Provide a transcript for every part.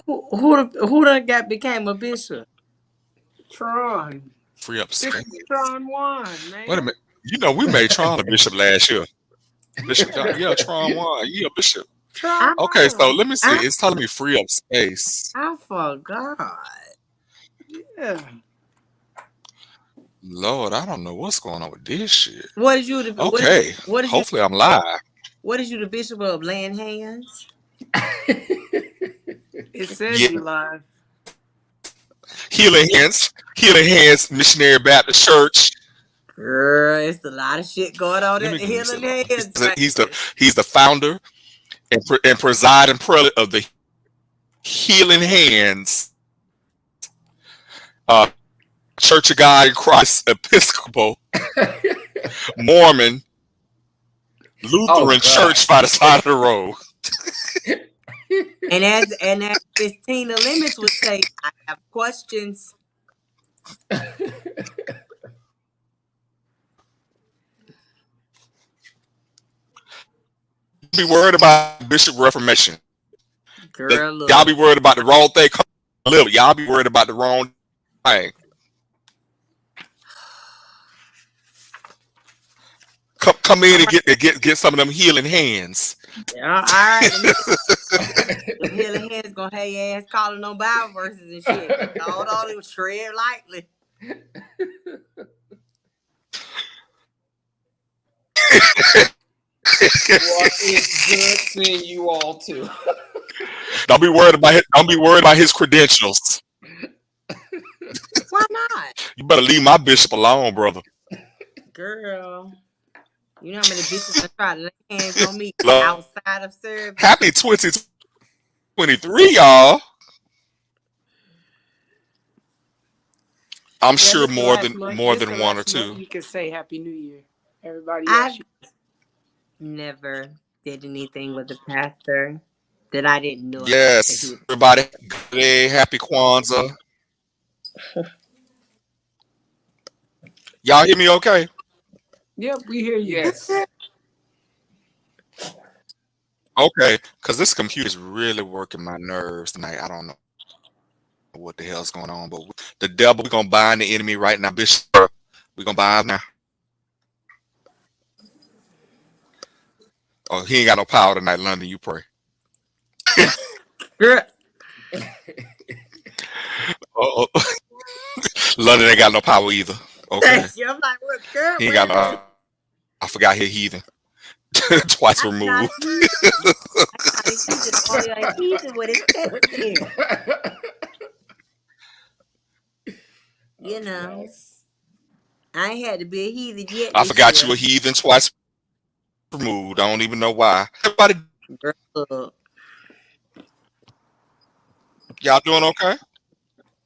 Who done got became a bishop? Tron. Free up Bishop space. Tron won, Wait a man. minute. You know, we made Tron a bishop last year. Bishop John, Yeah. yeah, Tron one, yeah, bishop. I Tron Okay, so won. let me see. I It's telling me free up space. I forgot. Yeah. Lord, I don't know what's going on with this shit. What is you? The, Okay, what is you? hopefully I'm live. What is you? The bishop of laying hands? It says Yeah, you live. Healing Hands Missionary Baptist Church. Girl, it's a lot of shit going on Let at me the give me healing some. He's hands, the, he's the baby. he's the founder and presiding prelate of the Healing Hands Church of God in Christ Episcopal Mormon Oh Lutheran God. Church by the side of the road. And as Miss Tina Limits would say, I have questions. Be worried about Bishop Reformation. Girl, Y'all be look. worried about the wrong thing. Little, y'all be worried about the wrong thing. Come in All and right. get some of them healing hands. Yeah, all right. Them healing hands gonna have your ass calling on Bible verses and shit. Hold on, it was tread lightly. Well, it's good seeing you all too. Don't be worried about his credentials. Why not? You better leave my bishop alone, brother. Girl, you know how many bitches gonna try to lay hands on me Lord, outside of service? happy 2023, y'all. I'm Yeah, sure this the more last than month. more This than the one or last month two. you can say Happy New Year. Everybody else, I've never did anything with a pastor that I didn't know about that he Yes, was. everybody, good day, happy Kwanzaa. Y'all hear me okay? yep, we hear you. Yes. Okay, because this computer is really working my nerves tonight. I don't know what the hell's going on, but the devil, we're going to bind the enemy right now, Bishop. We're going to bind him now. Oh, he ain't got no power tonight, London. You pray. Girl, Oh, London ain't got no power either. Okay. thank you. I'm like, well, girl, He ain't wait got a minute. no. I forgot he heathen. Twice I'm not removed. a heathen. I'm not a heathen. I'm only a heathen with his Testament. You Oh, know, nice. I ain't had to be a heathen yet I this forgot you year. a heathen twice removed. I don't even know why. Everybody, Girl, look. y'all doing okay?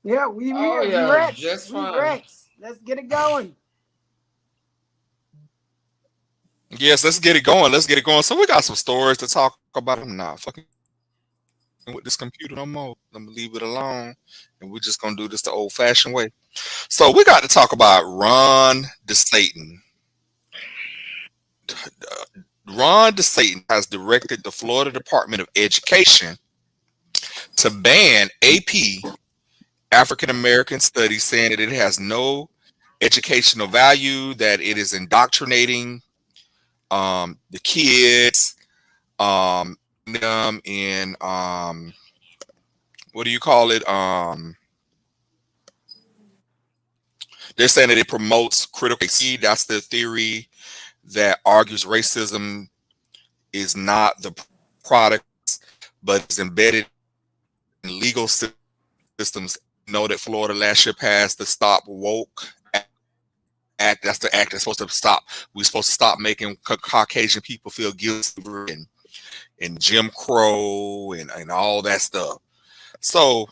Yeah, we Oh here. We yeah, Rex. just We fine. Rex. Let's get it going. Yes, let's get it going. Let's get it going. So we got some stories to talk about. I'm not fucking with this computer no more. I'm gonna leave it alone, and we're just gonna do this the old-fashioned way. So we got to talk about Ron DeSatan. Ron DeSatan has directed the Florida Department of Education to ban AP African American Studies, saying that it has no educational value, that it is indoctrinating the kids, them in what do you call it? They're saying that it promotes critical race. That's the theory that argues racism is not the product, but is embedded in legal systems. You know that Florida last year passed the Stop Woke Act. That's the act that's supposed to stop. We're supposed to stop making Caucasian people feel guilty and Jim Crow and all that stuff. So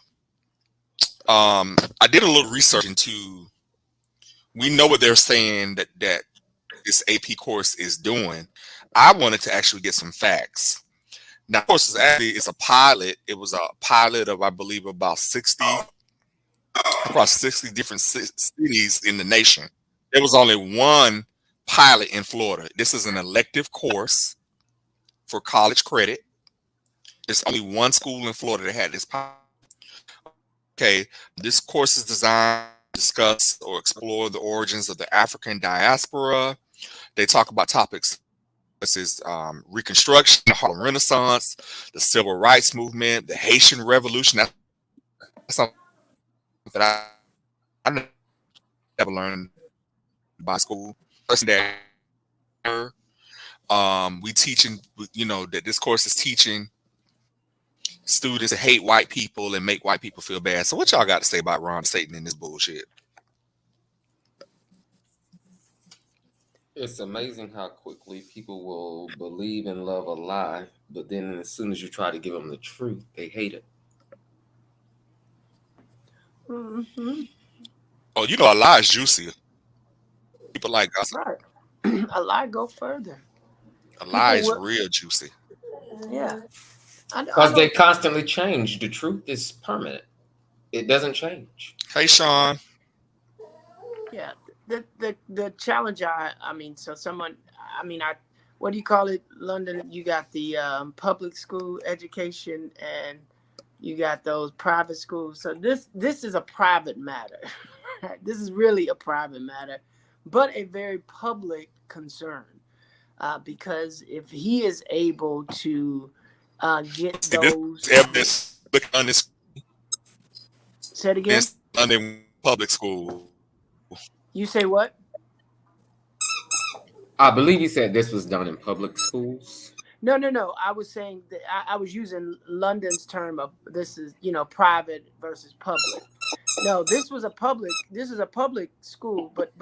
I did a little research into. We know what they're saying that this AP course is doing. I wanted to actually get some facts. Now, of course, it's a pilot. It was a pilot of, I believe, about 60 across 60 different cities in the nation. There was only one pilot in Florida. This is an elective course for college credit. There's only one school in Florida that had this. Okay, this course is designed to discuss or explore the origins of the African diaspora. They talk about topics such as Reconstruction, the Harlem Renaissance, the Civil Rights Movement, the Haitian Revolution. That's something that I never learned by school. That we teaching, that this course is teaching students to hate white people and make white people feel bad. So what y'all got to say about Ron Satan and this bullshit? It's amazing how quickly people will believe and love a lie, but then as soon as you try to give them the truth, they hate it. Mm-hmm. Oh, a lie is juicy. People like gossip. Right. A lie go further. A lie is real juicy. Yeah. Because they constantly change. The truth is permanent. It doesn't change. Hey, Sean. Yeah. The challenge, so someone, what do you call it? London, you got the public school education and you got those private schools. So this is a private matter. This is really a private matter, but a very public concern. Because if he is able to get those evidence on this, say it again. London public school. You say what? I believe he said this was done in public schools. No. I was saying that I was using London's term of this is private versus public. No, this is a public school, but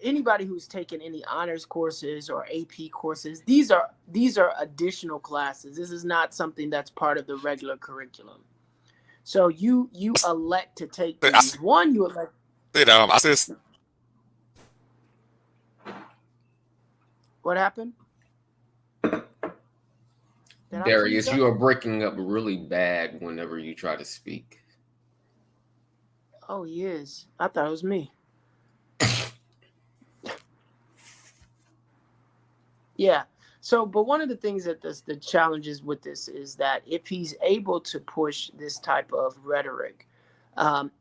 anybody who's taken any honors courses or AP courses, these are additional classes. This is not something that's part of the regular curriculum. So you elect to take these. One, you elect. I said. What happened? Darius, you are breaking up really bad whenever you try to speak. Oh, he is. I thought it was me. Yeah. So, but one of the things that the challenges with this is that if he's able to push this type of rhetoric,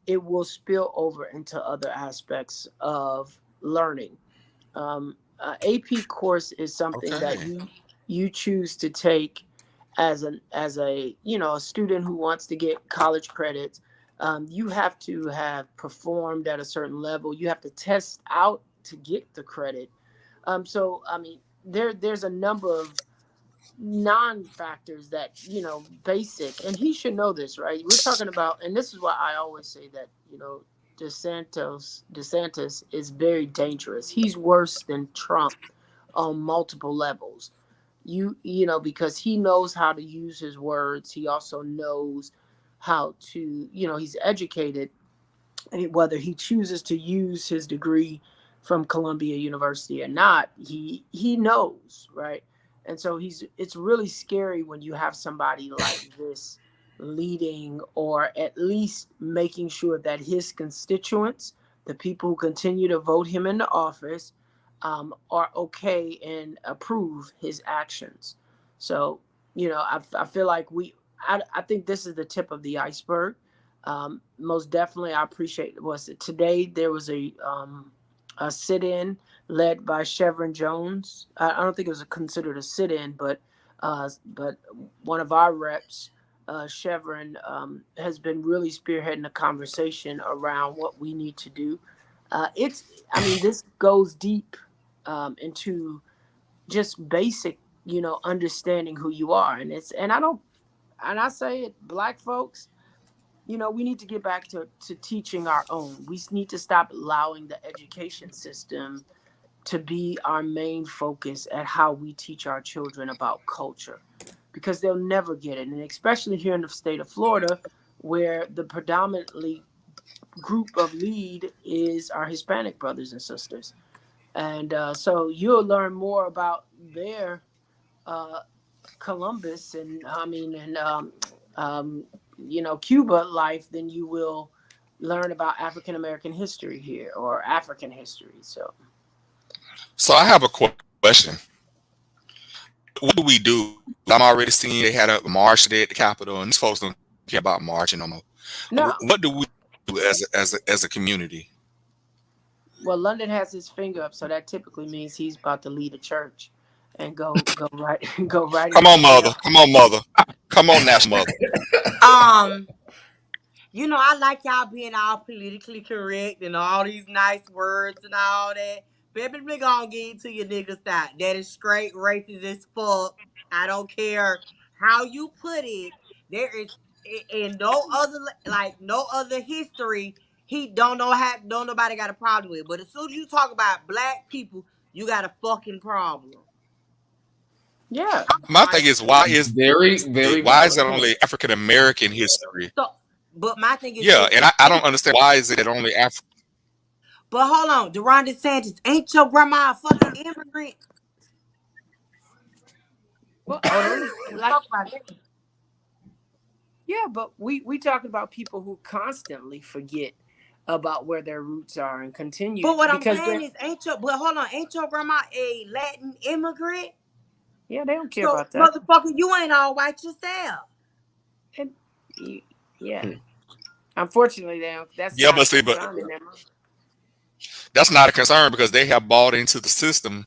it will spill over into other aspects of learning. AP course is something that you choose to take as a a student who wants to get college credits. You have to have performed at a certain level. You have to test out to get the credit. So I mean, there's a number of non-factors that basic, and he should know this, right? We're talking about, and this is why I always say that DeSantis is very dangerous. He's worse than Trump on multiple levels. Because he knows how to use his words. He also knows how to, he's educated, whether he chooses to use his degree from Columbia University or not, he knows, right? And so it's really scary when you have somebody like this leading, or at least making sure that his constituents, the people who continue to vote him into office, are okay and approve his actions. So, I feel like I think this is the tip of the iceberg. Most definitely, I appreciate today there was a sit-in led by Chevron Jones. I don't think it was considered a sit-in, but one of our reps, Chevron, has been really spearheading a conversation around what we need to do. This goes deep into just basic, understanding who you are, and I say it, Black folks, we need to get back to teaching our own. We need to stop allowing the education system to be our main focus at how we teach our children about culture, because they'll never get it. And especially here in the state of Florida, where the predominantly group of lead is our Hispanic brothers and sisters. And so you'll learn more about their Columbus and Cuba life than you will learn about African American history here, or African history. So I have a question. what do we do? I'm already seeing they had a march today at the Capitol, and these folks don't care about marching no more. No. What do we do as a community? Well, London has his finger up, so that typically means he's about to lead a church and go right go right Come into on, mother. hell. Come on, mother. Come on, national mother. You know, I like y'all being all politically correct and all these nice words and all that. Baby, we gonna get to your niggas that. That is straight racist as fuck. I don't care how you put it. There is in no other no other history. He don't nobody got a problem with. But as soon as you talk about black people, you got a fucking problem. Yeah. My thing is, why is very, very it valid only point. African American history? So, but my thing is, Yeah, and I don't understand why is it only African. But hold on, Deron DeSantis, ain't your grandma a fucking immigrant? Well, Oh, don't even like, talk about that. yeah, but we talking about people who constantly forget about where their roots are and continue But what I'm because saying is, ain't your grandma a Latin immigrant? yeah, they don't care So, about that. motherfucker, you ain't all white yourself. And yeah, unfortunately, that's Yeah, not but see, a concern in them. that's not a concern because they have bought into the system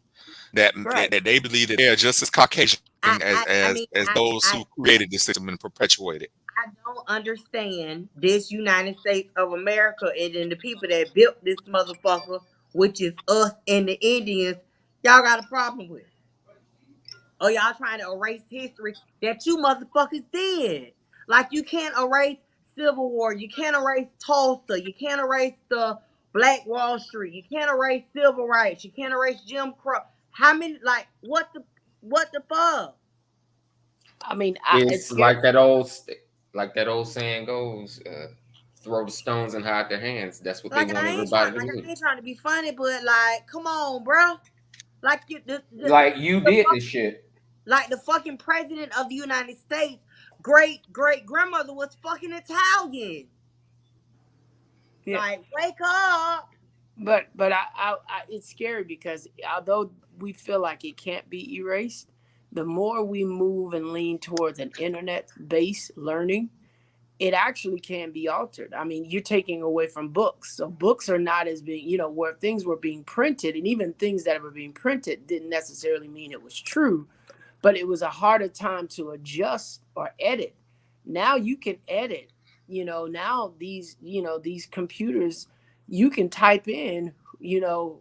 that Right. that they believe that they are just as Caucasian as those who created the system and perpetuated it. I don't understand this United States of America and then the people that built this motherfucker, which is us and the Indians. Y'all got a problem with? Or y'all trying to erase history that you motherfuckers did? Like you can't erase Civil War, you can't erase Tulsa, you can't erase the Black Wall Street, you can't erase civil rights, you can't erase Jim Crow. How many? Like what the fuck? I mean, It's like that old saying goes, throw the stones and hide their hands. That's what they Like want I ain't everybody trying, to like do. I ain't trying to be funny, but like, come on, bro. Like Like you did this shit. Like the fucking president of the United States, great grandmother was fucking Italian. yeah. Like, wake up. But I it's scary because although we feel like it can't be erased, the more we move and lean towards an internet-based learning, it actually can be altered. I mean, you're taking away from books. So books are not as being, where things were being printed, and even things that were being printed didn't necessarily mean it was true, but it was a harder time to adjust or edit. Now you can edit, now these computers, you can type in, who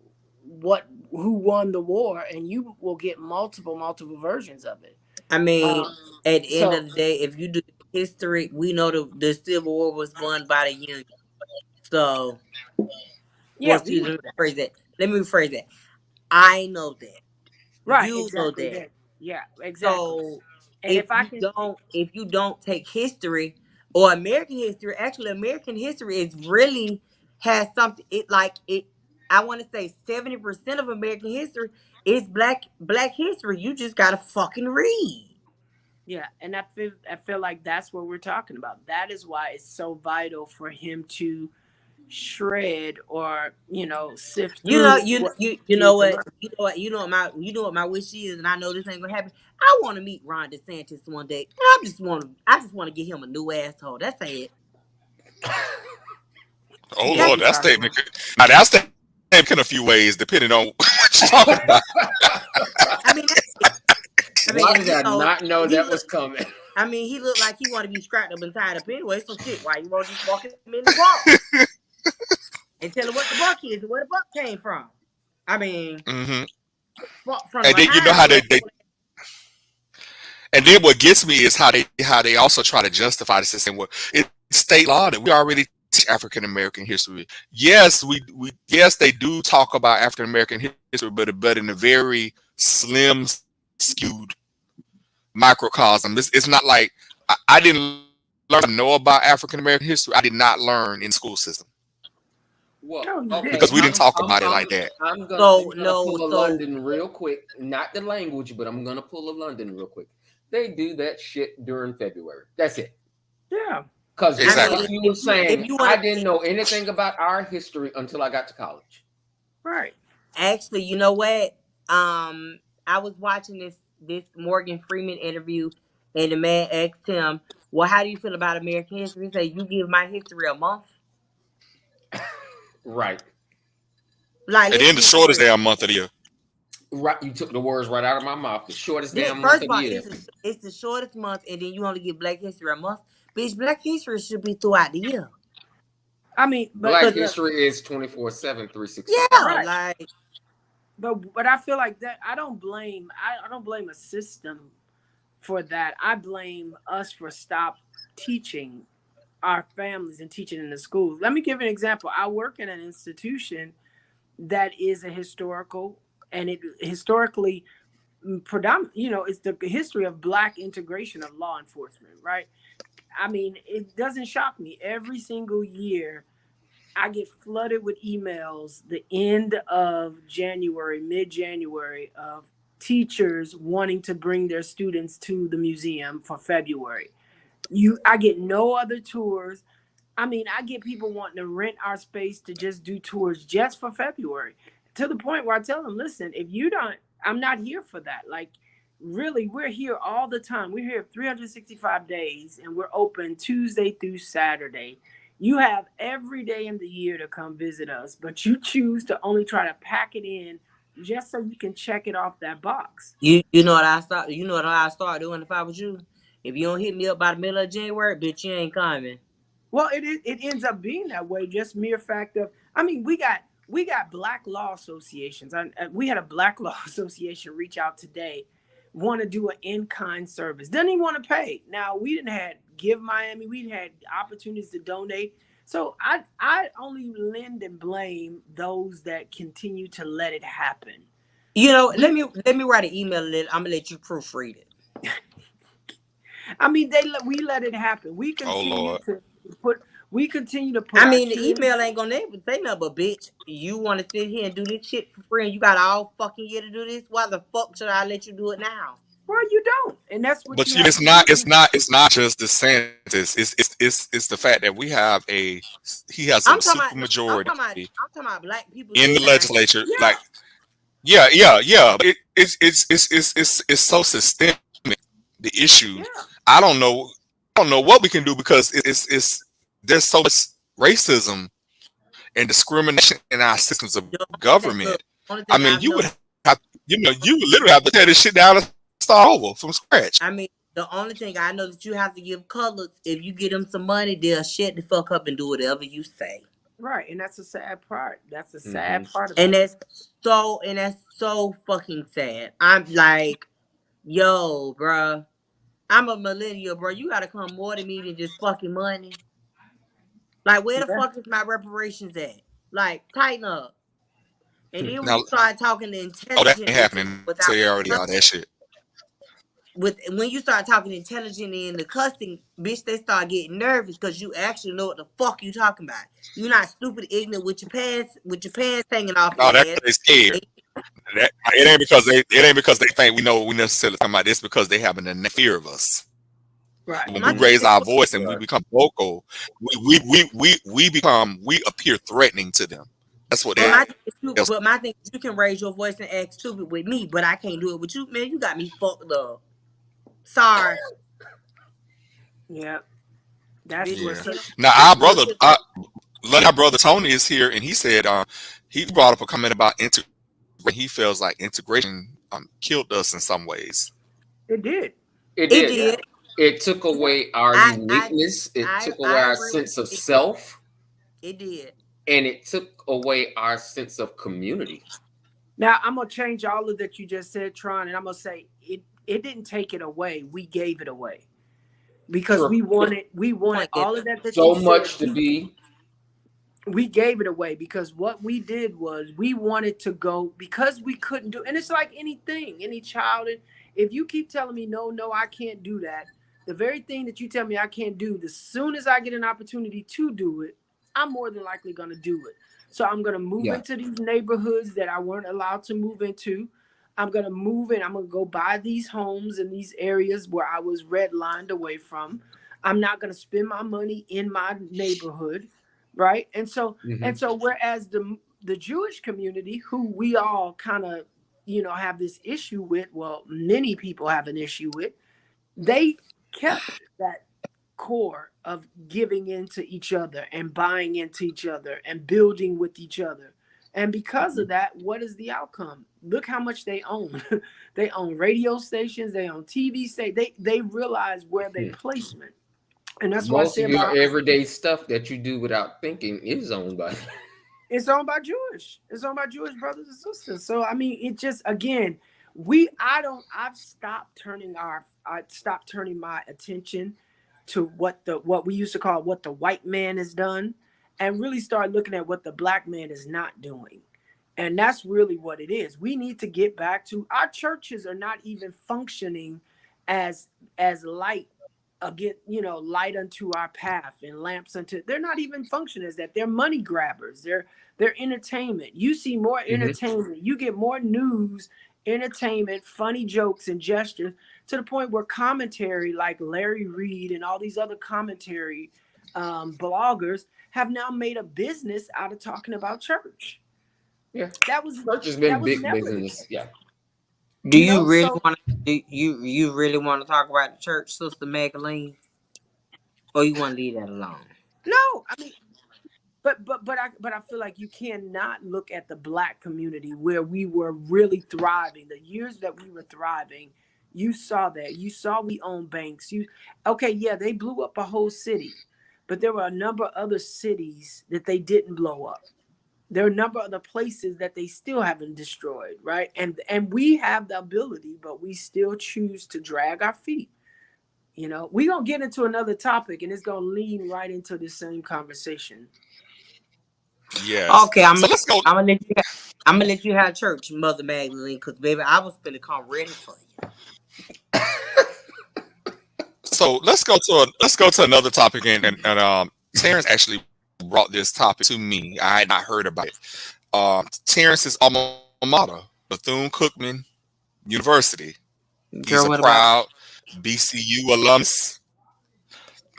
won the war, and you will get multiple versions of it. I mean, at the end So of the day, if you do history, we know the Civil War was won by the Union. So, well, yeah, excuse me, let me rephrase that. I know that. right, You know exactly that. that. Yeah, exactly. So And if I can, if you don't take history or American history, actually American history is really has something it I want to say 70% of American history is black history. You just gotta fucking read. yeah, and I feel like that's what we're talking about. That is why it's so vital for him to shred or sift You know, through what you he know needs to what, learn. you know what my wish is, and I know this ain't gonna happen. I want to meet Ron DeSantis one day, and I just want to get him a new asshole. That's it. Oh Yeah, Lord, we that talking statement. about. Now that statement in a few ways, depending on what you're talking about. I mean, Why did I know, not know he that look. was coming? I mean, he looked like he want to be strapped up and tied up anyway. So shit, why you want to just walk him in the wall and tell him what the buck is and where the buck came from? I mean, hmm from And then you know behind how with they and then what gets me is how they also try to justify this and saying, well, it's state law that we already teach African American history. Yes, we yes they do talk about African American history, but in a very slim, skewed microcosm. It's not like I didn't learn to know about African American history. I did not learn in the school system Well, No, you okay, because we didn't. didn't talk about it like that. I'm so gonna no, pull a so London real quick. Not the language, but I'm gonna pull a London real quick. They do that shit during February. That's it. Yeah. Because just I Exactly. like mean, you were if saying, you I want didn't to, know anything about our history until I got to college. Right. actually, you know what? I was watching this Morgan Freeman interview, and the man asked him, "Well, how do you feel about American history?" He said, "You give my history a month." Right. Like, And let's then the be for shortest real. damn month of the year. Right. You took the words right out of my mouth. The shortest This, damn month first of of the all, year. it's the shortest month, and then you only give Black History a month. Bitch, Black History should be throughout the year. I mean, Black Cause look, history is 24/7, yeah, 365. right. like But I feel like that I don't blame a system for that. I blame us for stop teaching our families and teaching in the schools. Let me give an example. I work in an institution that is a historical and it historically predominant, it's the history of Black integration of law enforcement, right? I mean, it doesn't shock me. Every single year I get flooded with emails the end of January, mid-January, of teachers wanting to bring their students to the museum for February. I get no other tours. I mean, I get people wanting to rent our space to just do tours just for February, to the point where I tell them, listen, if you don't, I'm not here for that. Like, really, we're here all the time. We're here 365 days and we're open Tuesday through Saturday. You have every day in the year to come visit us, but you choose to only try to pack it in just so you can check it off that box. you know what I start. You know what I start doing if I was you. If you don't hit me up by the middle of January, bitch, you ain't coming. Well, it ends up being that way. Just mere fact of, I mean, we got Black law associations. We had a Black law association reach out today, want to do an in kind service. Doesn't even want to pay. Now we didn't had Give Miami. We had opportunities to donate. So I only lend and blame those that continue to let it happen. You know, let We me let me write an email. I'm gonna let you proofread it. I mean, we let it happen. Oh Lord. Put we continue to put I our mean, the email kids. ain't gonna even say nothing but bitch. You want to sit here and do this shit for free, and you got all fucking year to do this. Why the fuck should I let you do it now? Well, you don't, and that's what But you you know, have it's to not do. it's not just DeSantis. It's the fact that he has a I'm talking super about. I'm majority talking about. I'm talking about black people in this the time. legislature. Like, Yeah, yeah. But it's so systemic. The issues. yeah. I don't know. I don't know what we can do because there's so much racism and discrimination in our systems of The only thing, government. look, only I thing mean, I've you would noticed. have, you would literally have to tear this shit down and start over from scratch. I mean, the only thing I know that you have to give colors. If you get them some money, they'll shut the fuck up and do whatever you say. Right, and that's a sad part. That's a Hmm. sad part And about it. that's so fucking sad. I'm like, yo, bruh. I'm a millennial, bro. You gotta come more to me than just fucking money. Like, where the Yeah, fuck is my reparations at? Like, tighten up. And then when Now, you start talking oh, that ain't intelligently to me happening. without Say already all that shit. when you start talking intelligently in the cussing, bitch, they start getting nervous because you actually know what the fuck you talking about. You're not stupid ignorant with your pants hanging off Oh, your that's ass. 'cause they scared. It ain't because they think we know what we necessarily talking about. It's because they have an fear of us. right. When My we Hmm. thing raise is, our voice and we Right. become vocal, we appear threatening to them. That's what but they. my Right. thing is, but my thing is, you can raise your voice and act stupid with me, but I can't do it with you, man. You got me fucked up. Sorry, Yeah, that's bitch. what's Yeah. so. Now Bitch, our look brother, here. our brother Tony is here, and he said he brought up a comment about integration. He feels like integration killed us in some ways. It did. It It did. Yeah, did. It took yeah. away our I I uniqueness. It took away I our agree with sense of you. self, It did. and it took away our sense of community. Now I'm gonna change all of that you just said, Tron, and I'm gonna say it. It didn't take it away. We gave it away because True. we wanted Point get all of that you So said. much to be. We gave it away because what we did was we wanted to go because we couldn't do, and it's like anything, any child. If you keep telling me no, no, I can't do that, the very thing that you tell me I can't do, the soon as I get an opportunity to do it, I'm more than likely going to do it. So I'm going to move Yeah. into these neighborhoods that I weren't allowed to move into. I'm going to move in. I'm going to go buy these homes in these areas where I was redlined away from. I'm not going to spend my money in my neighborhood, right? And so Hmm. and so whereas the Jewish community, who we all kind of have this issue with, well, many people have an issue with, they kept that core of giving into each other and buying into each other and building with each other. And because of that, what is the outcome? Look how much they own. They own radio stations, they own TV stations. They realize where they placement. And that's why I Most say of your about everyday stuff that you do without thinking is owned by. it's owned by Jewish. It's owned by Jewish brothers and sisters. So I mean, it just again, I've I stopped turning my attention to what we used to call what the white man has done, and really start looking at what the black man is not doing. And that's really what it is. We need to get back to our churches are not even functioning as light again, light unto our path and lamps unto, they're not even functioning as that. They're money grabbers. They're entertainment. You see more entertainment. You get more news, entertainment, funny jokes and gestures, to the point where commentary like Larry Reed and all these other commentary bloggers have now made a business out of talking about church. Yeah, That was church has that been was big never the business. case. Yeah. Do You you know, really so want to? You really want to talk about the church, Sister Magdalene, or you want to leave that alone? no, I mean, but I feel like you cannot look at the black community where we were really thriving. The years that we were thriving, you saw that. You saw we owned banks. Okay, yeah, they blew up a whole city, but there were a number of other cities that they didn't blow up. There are a number of other places that they still haven't destroyed, right? And we have the ability, but we still choose to drag our feet. We're gonna get into another topic, and it's gonna lean right into the same conversation. Yes. Okay, So let's go. I'm gonna let you. I'm gonna let you have church, Mother Magdalene, because baby, I was gonna come ready for you. So let's go to another topic, and Terrence actually brought this topic to me. I had not heard about it. Terrence's alma mater, Bethune Cookman University. He's Girl, a what about? proud BCU alumnus,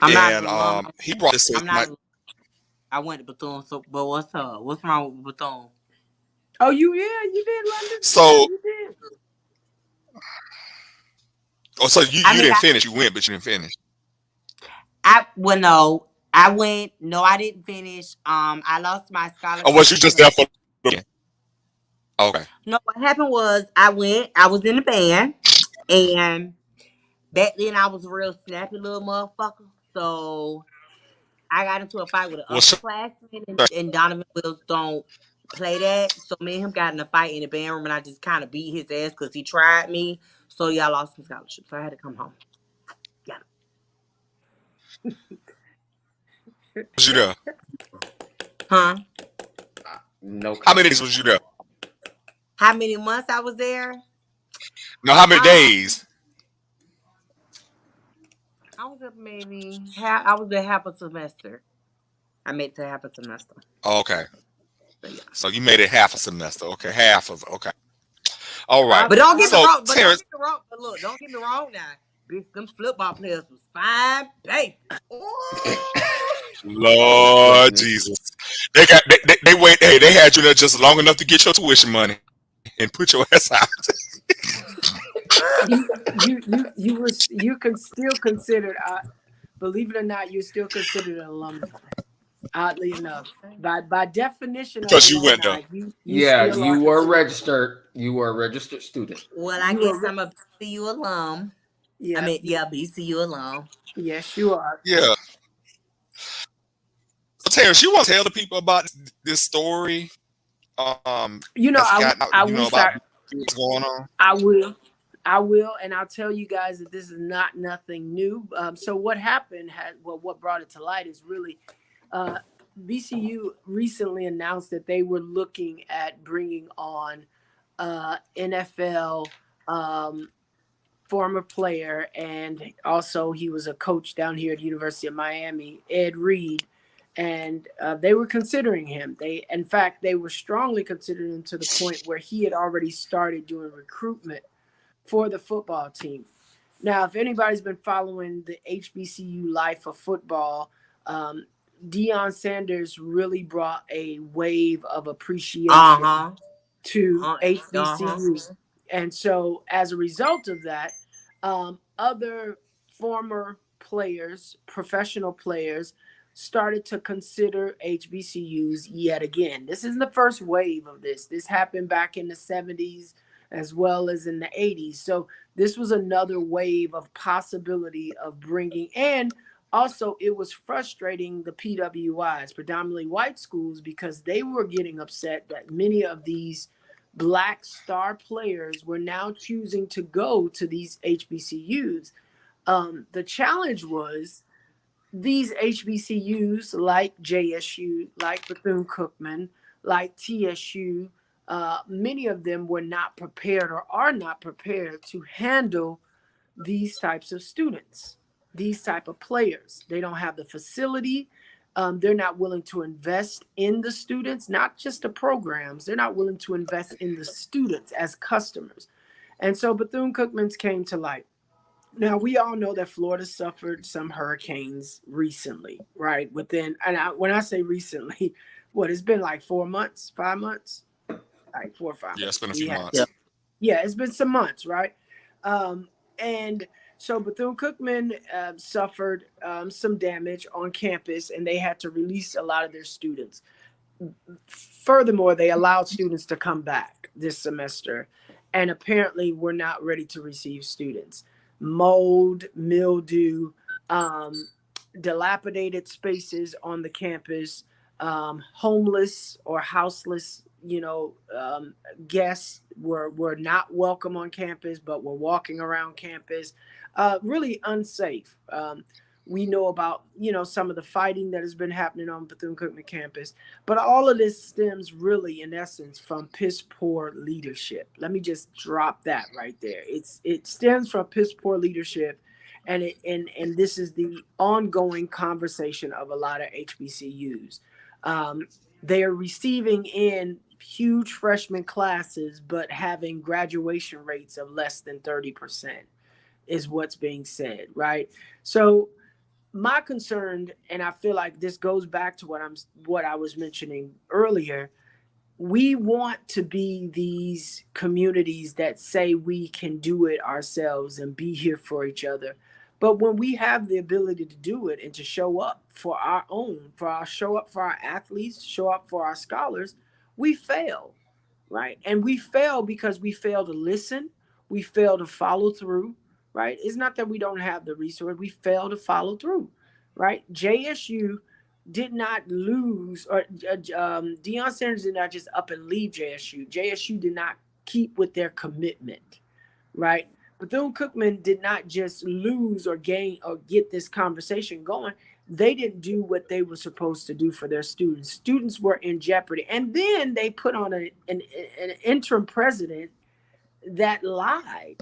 I'm not an and alum. he brought this to I'm my. not. I went to Bethune, so but what's up? What's wrong with Bethune? Oh, you did London? Yeah, So, you did. so you I mean, didn't finish. You went, but you didn't finish. no, I went. No, I didn't finish. I lost my Or was scholarship you to just the. there for the? Okay. No, what happened was I went. I was in the band, and back then I was a real snappy little motherfucker. So I got into a fight with an Well, sure. upperclassman, and Donovan Wills don't play that. So me and him got in a fight in the band room, and I just kind of beat his ass because he tried me. So yeah, I lost my scholarship, so I had to come home. Yeah. Was you there? Huh? No How many days comment. was you there? How many months I was there? No, how many Um, days? I was up maybe half. I was there half a semester. I made it to half a semester. Oh, okay. So yeah. So you made it half a semester. Okay, half of. Okay. All right. I, But don't get me I, So wrong. But don't Terrence, get me wrong. But look, don't get me wrong now. Bitch, them football players was fine, baby. Ooh. Oh Lord goodness. Jesus, they wait. Hey, they had you there just long enough to get your tuition money and put your ass out. you can still consider. Believe it or not, you're still considered an alumni. Oddly enough, by definition of Because you went there. alumni, you Yeah, still are you were considered. registered. You were a registered student. Well, I You guess are. I'm a BCU alum. I Yeah. mean, yeah, BCU alum. Yes, you are. Yeah. So Terrence, you want to tell the people about this story? That's got out. I wish About what's going on. I will. I will, and I'll tell you guys that this is not nothing new. So what happened what brought it to light is really uh, BCU recently announced that they were looking at bringing on NFL former player, and also he was a coach down here at the University of Miami, Ed Reed, and they were considering him. In fact, they were strongly considering him to the point where he had already started doing recruitment for the football team. Now, if anybody's been following the HBCU life of football, Deion Sanders really brought a wave of Uh appreciation huh. to Uh-huh. HBCU. And so, as a result of that, other former players, professional players, started to consider HBCUs yet again. This isn't the first wave of this. This happened back in the 70s as well as in the 80s. So, this was another wave of possibility of bringing, and also it was frustrating the PWIs, predominantly white schools, because they were getting upset that many of these black star players were now choosing to go to these HBCUs. The challenge was these HBCUs like JSU, like Bethune Cookman, like TSU, many of them were not prepared or are not prepared to handle these types of students, these type of players. They don't have the facility. They're not willing to invest in the students, not just the programs. They're not willing to invest in the students as customers. And so Bethune-Cookman's came to light. Now, we all know that Florida suffered some hurricanes recently, right? When I say recently, what, it's been like 4 months, 5 months, like 4 or 5 Yeah, it's months. been a We few had, Yeah. months. yeah, it's been some months, right? And so Bethune-Cookman suffered some damage on campus, and they had to release a lot of their students. Furthermore, they allowed students to come back this semester, and apparently were not ready to receive students. Mold, mildew, um, dilapidated spaces on the campus, homeless or houseless, guests were not welcome on campus, but were walking around campus, really unsafe. We know about, some of the fighting that has been happening on Bethune-Cookman campus, but all of this stems really, in essence, from piss poor leadership. Let me just drop that right there. It stems from piss poor leadership, and this is the ongoing conversation of a lot of HBCUs. They are receiving in huge freshman classes, but having graduation rates of less than 30% is what's being said, right? So my concern, and I feel like this goes back to what I was mentioning earlier, we want to be these communities that say we can do it ourselves and be here for each other. But when we have the ability to do it and to show up for our own, show up for our athletes, show up for our scholars, we fail, right? And we fail because we fail to listen, we fail to follow through, right? It's not that we don't have the resource, we fail to follow through, right? JSU did not lose, or Deion Sanders did not just up and leave JSU. JSU did not keep with their commitment, right? Bethune-Cookman did not just lose or gain or get this conversation going. They didn't do what they were supposed to do for their students. Students were in jeopardy. And then they put on an interim president that lied.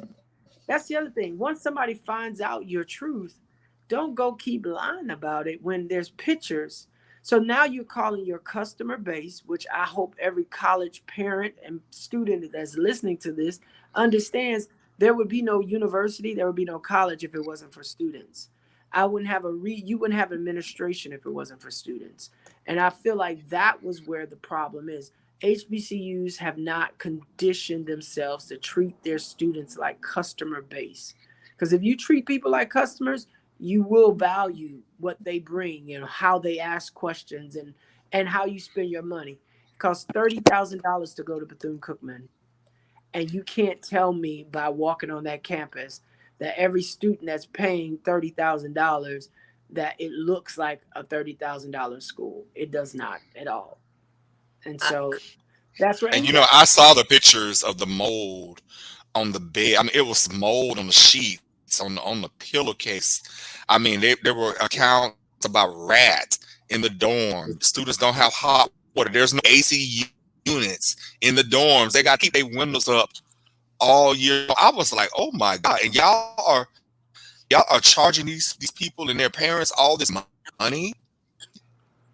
That's the other thing. Once somebody finds out your truth, don't go keep lying about it when there's pictures. So now you're calling your customer base, which I hope every college parent and student that's listening to this understands. There would be no university, there would be no college if it wasn't for students. You wouldn't have administration if it wasn't for students. And I feel like that was where the problem is. HBCUs have not conditioned themselves to treat their students like customer base. Because if you treat people like customers, you will value what they bring and how they ask questions, and how you spend your money. It costs $30,000 to go to Bethune-Cookman. And you can't tell me by walking on that campus that every student that's paying $30,000 that it looks like a $30,000 school. It does not at all. And I, so that's where, And and you know, that, I saw the pictures of the mold on the bed. I mean, it was mold on the sheets, on the pillowcase. I mean, there were accounts about rats in the dorm. Students don't have hot water. There's no AC units in the dorms. They got to keep their windows up all year. I was like, oh my god! And y'all are charging these people and their parents all this money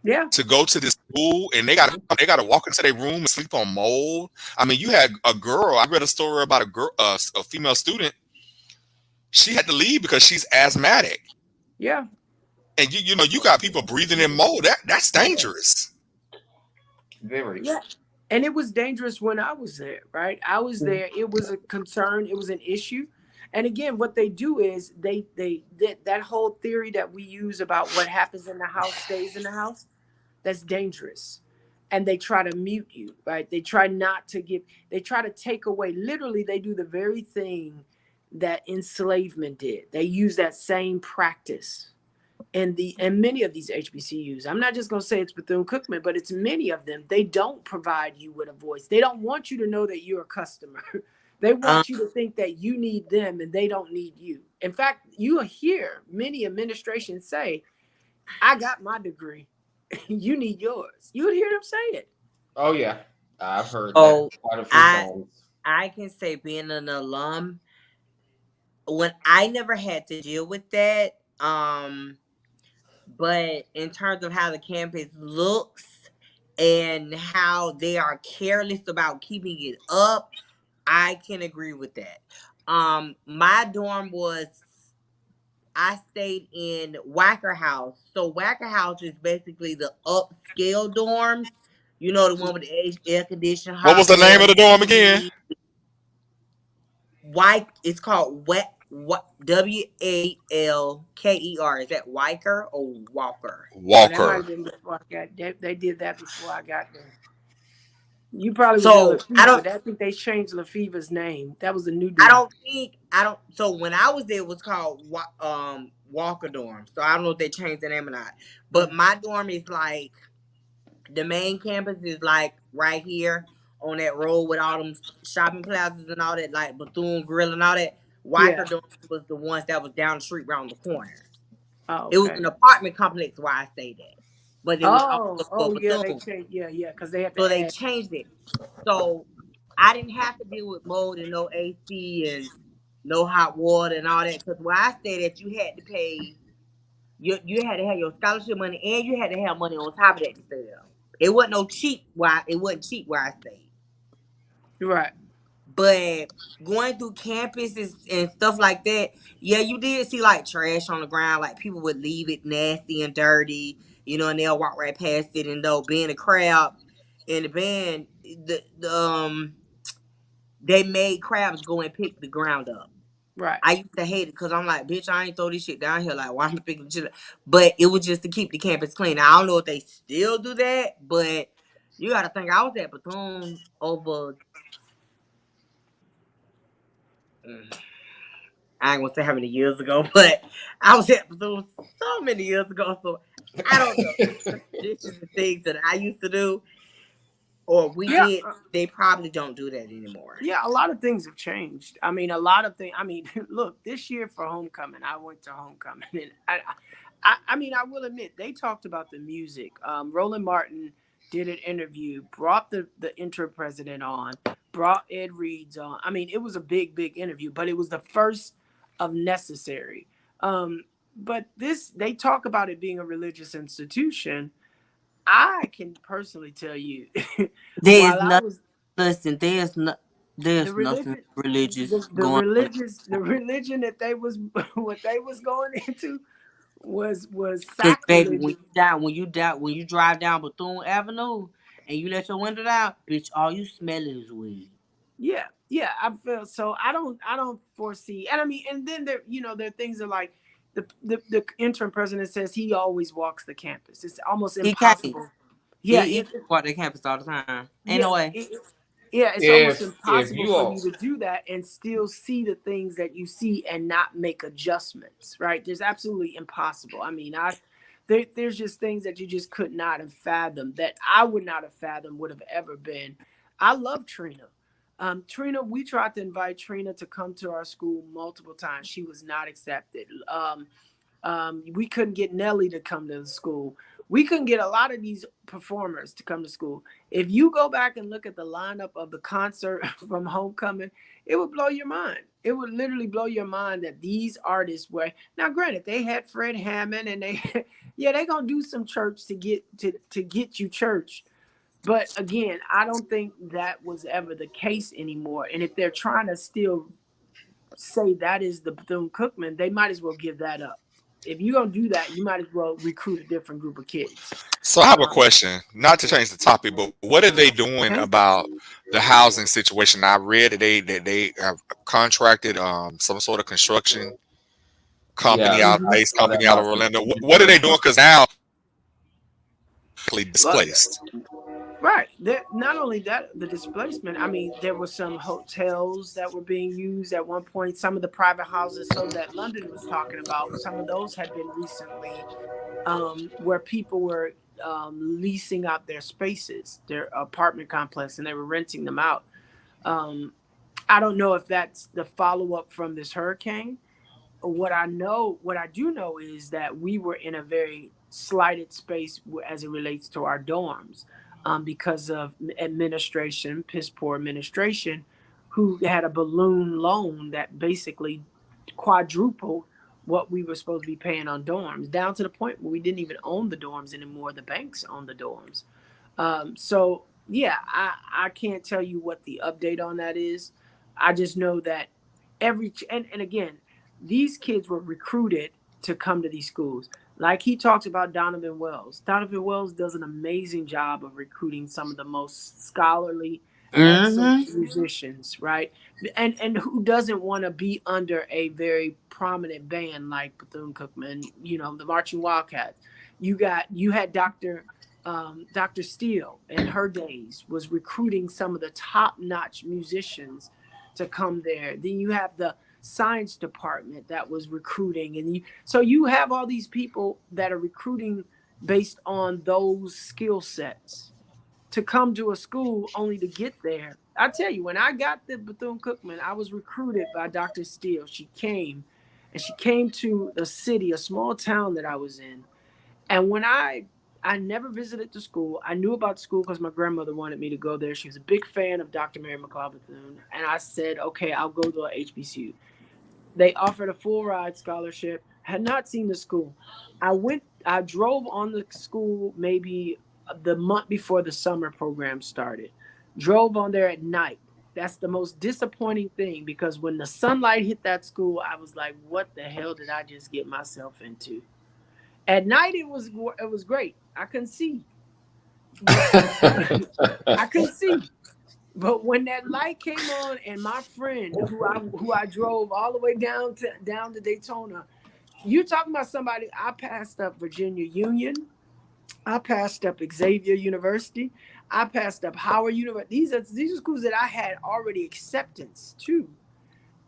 yeah, to go to this school, and they gotta walk into their room and sleep on mold. I mean, you had a girl. I read a story about a girl, a female student. She had to leave because she's asthmatic, yeah, and you got people breathing in mold. That's dangerous. Very. yeah. And it was dangerous when I was there, right? I was there. It was a concern. It was an issue. And again, what they do is that whole theory that we use about what happens in the house stays in the house, that's dangerous. And they try to mute you, right? They try not to give, they try to take away. Literally, they do the very thing that enslavement did. They use that same practice. And many of these HBCUs, I'm not just going to say it's Bethune-Cookman, but it's many of them. They don't provide you with a voice. They don't want you to know that you're a customer. They Um, want you to think that you need them and they don't need you. In fact, you hear many administrations say, I got my degree. You need yours. You would hear them say it. Oh yeah, I've heard that so quite a few I times. I can say being an alum, when I never had to deal with that, but in terms of how the campus looks and how they are careless about keeping it up, I can agree with that. My dorm was, I stayed in Wacker House. So Wacker House is basically the upscale dorms. You know, the one with the air conditioned, What was hot the name of water, the dorm again? TV. White. It's called WALKER. Is that Weiker or Walker? Oh, that might Walker. have been before I got there. They did that before I got there. You probably was in So I Lefevre. don't. I think they changed Lefevre's name. That was a new I dorm. don't think I don't. So when I was there, it was called Walker Dorm. So I don't know if they changed the name or not. But my dorm is like, the main campus is like right here on that road with all them shopping plazas and all that, like Bethune Grill and all that. Yeah. Weicker Dorm was the ones that was down the street around the corner. Oh, It was okay. an apartment complex where I stayed at, but it was Oh, also for oh yeah, they Bethune. changed. Yeah, yeah, because they had So to they add. changed it. So I didn't have to deal with mold and no AC and no hot water and all that. Because where I stayed at, you had to pay. You had to have your scholarship money and you had to have money on top of that to stay there. It wasn't no cheap. Why it wasn't cheap where I stayed. Right, But going through campuses and stuff like that, yeah, you did see like trash on the ground. Like people would leave it nasty and dirty, and they'll walk right past it. And though being a crab in the band, they made crabs go and pick the ground up. right, I used to hate it because I'm like, bitch, I ain't throw this shit down here. Like, why am I picking shit up? But it was just to keep the campus clean. Now, I don't know if they still do that, but you got to think, I was at Bethune over, mm, I ain't gonna say how many years ago, but I was at Bethune so many years ago. So I don't know. Traditions and things that I used to do or we yeah, did, they probably don't do that anymore. yeah. A lot of things have changed. I mean, a lot of things. I mean, look, this year for homecoming, I went to homecoming, and I mean, I will admit they talked about the music. Roland Martin did an interview, brought the interim president on, brought Ed Reeds on. I mean, it was a big interview, but it was the first of necessary. Um, but this, they talk about it being a religious institution. I can personally tell you, There's while I nothing, was listen, the there's nothing religion, religious the going on. religious, the religion that they was what they was going into was Cause baby, sacrilege. when you drive down Bethune Avenue and you let your window down, bitch, all you smell is weed. Yeah, yeah. I feel so. I don't foresee. And I mean, and then there are things that like the interim president says he always walks the campus. It's almost He can't. impossible. Yeah, He can't walk that campus all the time. Ain't yeah, no way. yeah, it's almost if impossible you for all, you to do that and still see the things that you see and not make adjustments, right? There's absolutely impossible. I mean, there's just things that you just could not have fathomed that I would not have fathomed would have ever been. I love Trina. Trina, we tried to invite Trina to come to our school multiple times. She was not accepted. We couldn't get Nelly to come to the school. We couldn't get a lot of these performers to come to school. If you go back and look at the lineup of the concert from Homecoming, it would blow your mind. It would literally blow your mind that these artists were, now granted, they had Fred Hammond and they yeah, they gonna do some church to get you church. But again, I don't think that was ever the case anymore. And if they're trying to still say that is the Bethune Cookman, they might as well give that up. If you're gonna do that, you might as well recruit a different group of kids. So I have a Um, question, not to change the topic, but what are they doing okay. about the housing situation? I read that they have contracted some sort of construction company Yeah, out, Hmm. I base saw that company out of about some Orlando. What are they return doing? Because partners. now actually Well, displaced. right. Not only that, the displacement. I mean, there were some hotels that were being used at one point. Some of the private houses, so that London was talking about, some of those had been recently where people were leasing out their spaces, their apartment complex, and they were renting them out. Um, I don't know if that's the follow up from this hurricane. What I do know is that we were in a very slighted space as it relates to our dorms, because of administration, piss poor administration, who had a balloon loan that basically quadrupled what we were supposed to be paying on dorms, down to the point where we didn't even own the dorms anymore. The banks own the dorms. So yeah, I can't tell you what the update on that is. I just know that and again, these kids were recruited to come to these schools. Like he talks about Donovan Wells. Donovan Wells does an amazing job of recruiting some of the most scholarly, excellent Mm-hmm. musicians, right? And who doesn't want to be under a very prominent band like Bethune Cookman, the Marching Wildcats. You had Dr. Steele in her days was recruiting some of the top-notch musicians to come there. Then you have the science department that was recruiting, and you have all these people that are recruiting based on those skill sets to come to a school only to get there. I tell you, when I got the Bethune Cookman, I was recruited by Dr. Steele. She came, and she came to the city, a small town that I was in, and when I never visited the school. I knew about the school because my grandmother wanted me to go there. She was a big fan of Dr. Mary McLeod Bethune, and I said, "Okay, I'll go to a HBCU." They offered a full ride scholarship. Had not seen the school. I drove on the school maybe the month before the summer program started. Drove on there at night. That's the most disappointing thing, because when the sunlight hit that school, I was like, "What the hell did I just get myself into?" At night, it was great. I couldn't see, but I couldn't see. But when that light came on, and my friend who I drove all the way down to Daytona, you talking about somebody. I passed up Virginia Union. I passed up Xavier University. I passed up Howard University. These are schools that I had already acceptance to.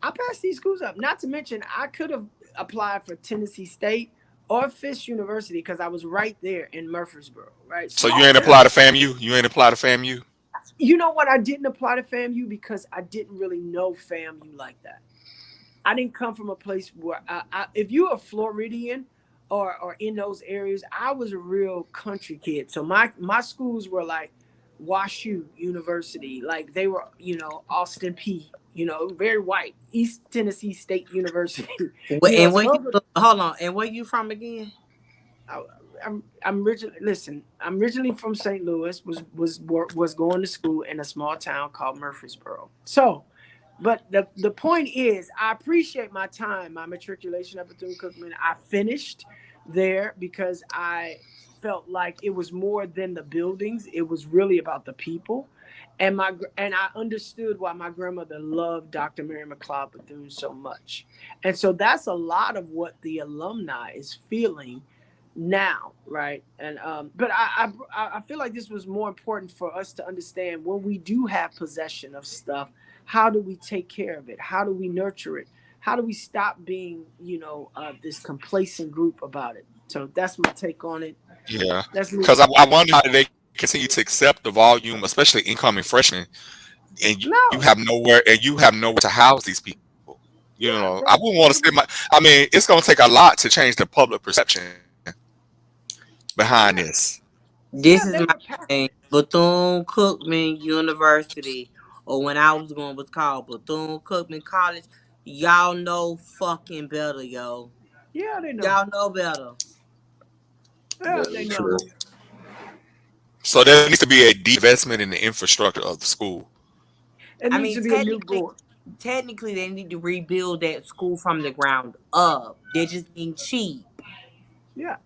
I passed these schools up. Not to mention, I could have applied for Tennessee State or Fisk University because I was right there in Murfreesboro, right? So you Small ain't town. apply to FAMU? You ain't apply to FAMU? You know what? I didn't apply to FAMU because I didn't really know FAMU like that. I didn't come from a place where if you're a Floridian or in those areas, I was a real country kid. So my schools were like WashU University, like they were, Austin P, very white. East Tennessee State University, And so where you those were. hold on, and where you from again? I, I'm originally listen. I'm originally from St. Louis. Was going to school in a small town called Murfreesboro. So, but the point is, I appreciate my time, my matriculation at Bethune Cookman. I finished there because I felt like it was more than the buildings. It was really about the people, and I understood why my grandmother loved Dr. Mary McLeod Bethune so much, and so that's a lot of what the alumni is feeling now, right? And but I feel like this was more important for us to understand when we do have possession of stuff. How do we take care of it? How do we nurture it? How do we stop being, this complacent group about it? So that's my take on it. Yeah. Let's move. Because I wonder how they continue to accept the volume, especially incoming freshmen, and you No, have nowhere to house these people. yeah, I wouldn't want to say my. I mean, it's going to take a lot to change the public perception behind yeah, this. This is they my were packed. thing. Bethune Cookman University, or when I was going, was called Bethune Cookman College. Y'all know fucking better, yo. Yeah, they know. Y'all know better. Yeah, they Very know. true. So there needs to be a divestment in the infrastructure of the school. It I needs mean, to be a new board. technically, they need to rebuild that school from the ground up. They're just being cheap. Yeah,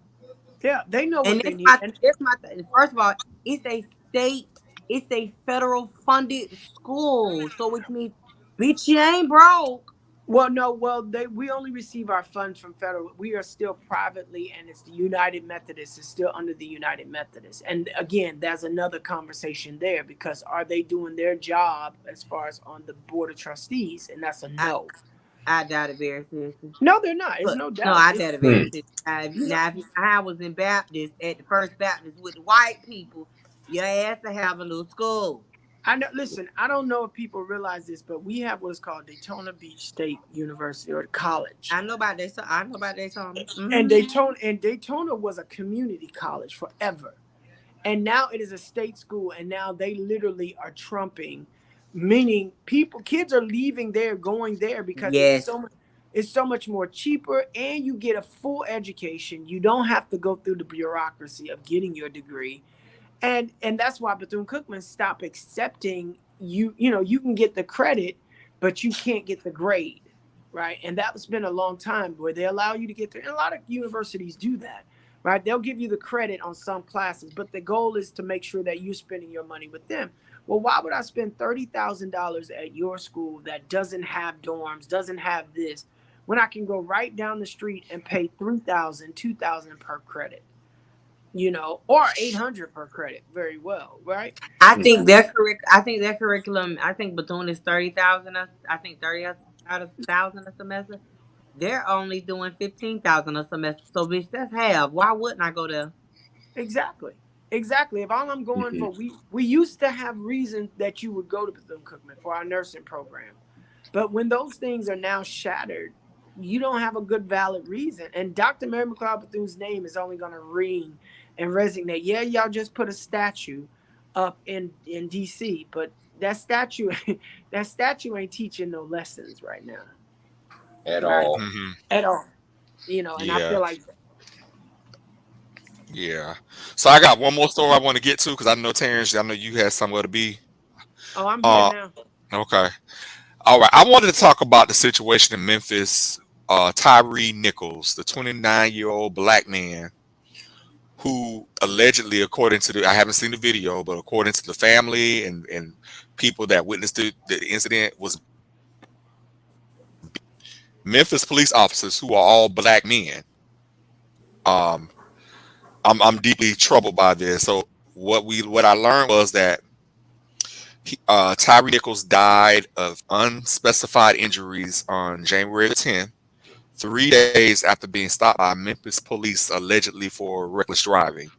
yeah, they know what And they need. And that's my thing. First of all, it's a state, it's a federal funded school. So which means, bitch, you ain't broke. well, no, well, we only receive our funds from federal. We are still privately, and it's the United Methodist. It's still under the United Methodist. And again, there's another conversation there because are they doing their job as far as on the board of trustees? And that's a I, no. I doubt it very seriously. No, they're not. It's But no no, doubt. I It's doubt it very Hmm. seriously. you know. Now, if I was in Baptist at the First Baptist with the white people, your ass to have a little school. I know. Listen, I don't know if people realize this, but we have what's called Daytona Beach State University or college, I know about that. So I know about that, Tommy. and Mm-hmm. Daytona was a community college forever, and now it is a state school, and now they literally are trumping, meaning kids are leaving there, going there because Yes. it's so much more cheaper, and you get a full education. You don't have to go through the bureaucracy of getting your degree, and that's why Bethune-Cookman stopped accepting you. You know, you can get the credit, but you can't get the grade, right? And that's been a long time where they allow you to get there. And a lot of universities do that, right? They'll give you the credit on some classes, but the goal is to make sure that you're spending your money with them. Well, why would I spend $30,000 at your school that doesn't have dorms, doesn't have this, when I can go right down the street and pay 3,000, 2,000 per credit? You know, or 800 per credit, very well, right? I think Hmm. their I think their curriculum. I think Bethune is 30,000. I think 30,000 a semester. They're only doing 15,000 a semester. So bitch, that's half. Why wouldn't I go there? Exactly. Exactly. If all I'm going Hmm. for, we used to have reasons that you would go to Bethune Cookman for our nursing program. But when those things are now shattered, you don't have a good valid reason. And Dr. Mary McLeod Bethune's name is only going to ring and resonate. Yeah, y'all just put a statue up in DC, but that statue that statue ain't teaching no lessons right now, At right? all. Hmm. At all. You know, and I Yeah, feel like, yeah. So I got one more story I want to get to because I know Terrence, I know you had somewhere to be. oh, I'm here Uh, now. okay. All right. I wanted to talk about the situation in Memphis. Tyree Nichols, the 29-year-old black man who allegedly, according to I haven't seen the video, but according to the family and people that witnessed the incident, was Memphis police officers who are all black men. Um, I'm deeply troubled by this. So what I learned was that Tyree Nichols died of unspecified injuries on January the 10th, 3 days after being stopped by Memphis police allegedly for reckless driving.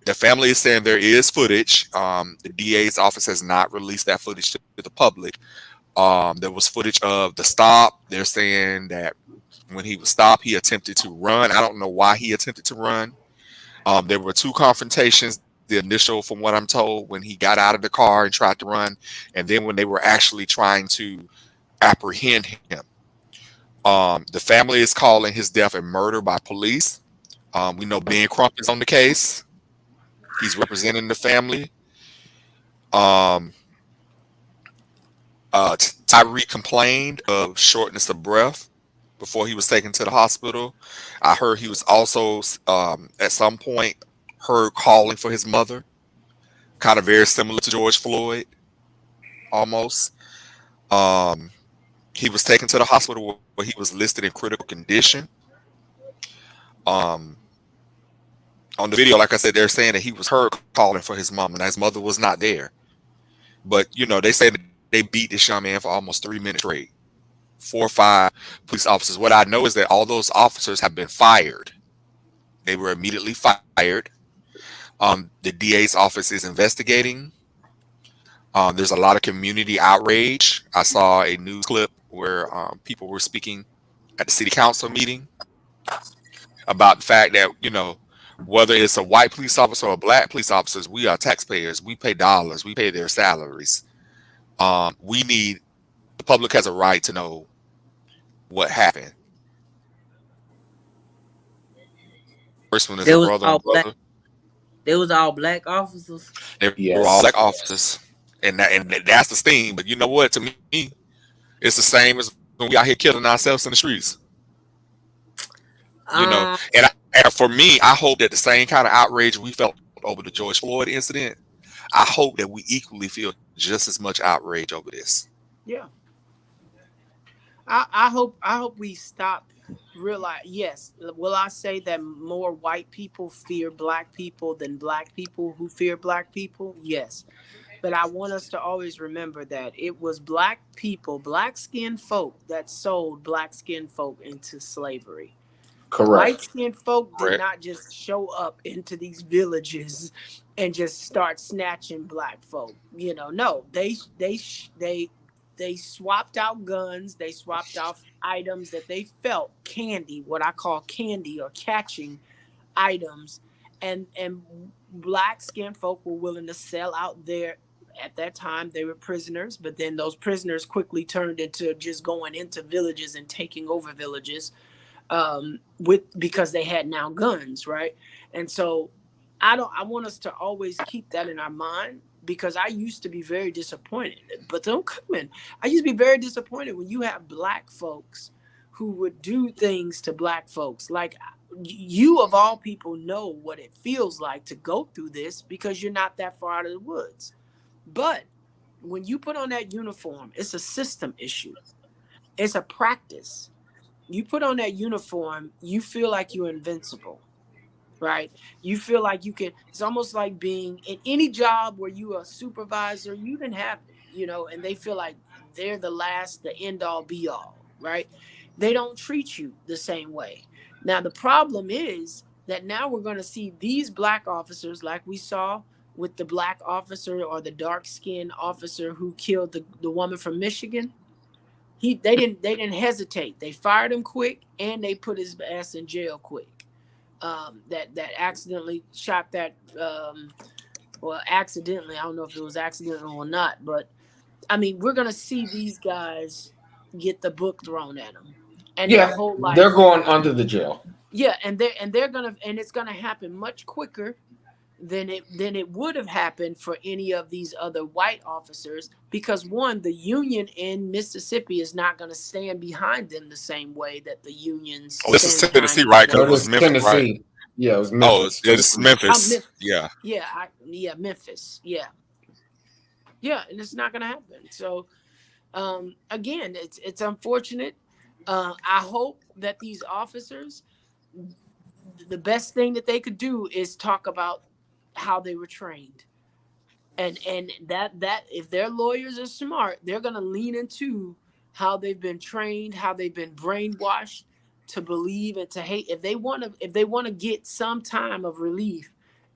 The family is saying there is footage. The DA's office has not released that footage to the public. There was footage of the stop. They're saying that when he was stopped, he attempted to run. I don't know why he attempted to run. There were two confrontations. The initial, from what I'm told, when he got out of the car and tried to run, and then when they were actually trying to apprehend him. The family is calling his death a murder by police. We know Ben Crump is on the case. He's representing the family. Um, Tyree complained of shortness of breath before he was taken to the hospital. I heard he was also at some point heard calling for his mother, kind of very similar to George Floyd, almost. Um, he was taken to the hospital where he was listed in critical condition. Um, on the video, like I said, they're saying that he was heard calling for his mom and his mother was not there. But they say that they beat this young man for almost 3 minutes straight. 4 or 5 police officers. What I know is that all those officers have been fired. They were immediately fired. The DA's office is investigating. There's a lot of community outrage. I saw a news clip where people were speaking at the city council meeting about the fact that, whether it's a white police officer or black police officers, we are taxpayers. We pay dollars. We pay their salaries. We need, the public has a right to know what happened. First one is They a was brother all and black. brother. They was all black officers. They were all black Yes. officers, and that's the sting. But you know what? To me, it's the same as when we out here killing ourselves in the streets. you know. Um, And for me, I hope that the same kind of outrage we felt over the George Floyd incident, I hope that we equally feel just as much outrage over this. Yeah. I hope we stop realize. Yes, will I say that more white people fear black people than black people who fear black people? Yes. But I want us to always remember that it was black people, black skinned folk that sold black skinned folk into slavery. White Correct. skinned folk did Correct. not just show up into these villages and just start snatching black folk. You know, no, they swapped out guns. They swapped off items that they felt candy, what I call candy or catching items, and black skinned folk were willing to sell out their. At that time, they were prisoners, but then those prisoners quickly turned into just going into villages and taking over villages, with because they had now guns, right? And so I want us to always keep that in our mind, because I used to be very disappointed. But don't come in. I used to be very disappointed when you have black folks who would do things to black folks. Like, you of all people know what it feels like to go through this because you're not that far out of the woods. But when you put on that uniform, it's a system issue. It's a practice. You put on that uniform, you feel like you're invincible, right? You feel like you can. It's almost like being in any job where you are a supervisor. You can have it, and they feel like they're the end all be all, right? They don't treat you the same way. Now the problem is that now we're going to see these black officers, like we saw with the black officer or the dark skinned officer who killed the woman from Michigan. They didn't hesitate. They fired him quick, and they put his ass in jail quick. That accidentally shot that. Well, accidentally. I don't know if it was accidental or not, but I mean, we're gonna see these guys get the book thrown at them, and their Yeah, whole they're life. going under the jail. Yeah, and they're gonna, and it's gonna happen much quicker than it would have happened for any of these other white officers, because one, the union in Mississippi is not going to stand behind them the same way that the unions Oh, this is stand Tennessee, behind right? these Because it No, other. was this is Memphis, right? Tennessee. Yeah, it was Oh, Memphis, yeah, this is Tennessee. Memphis. Yeah. Yeah, Memphis, yeah, and it's not going to happen. So again, it's unfortunate. I hope that these officers, the best thing that they could do is talk about how they were trained, and that if their lawyers are smart, they're going to lean into how they've been trained, how they've been brainwashed to believe and to hate. If they want to get some time of relief,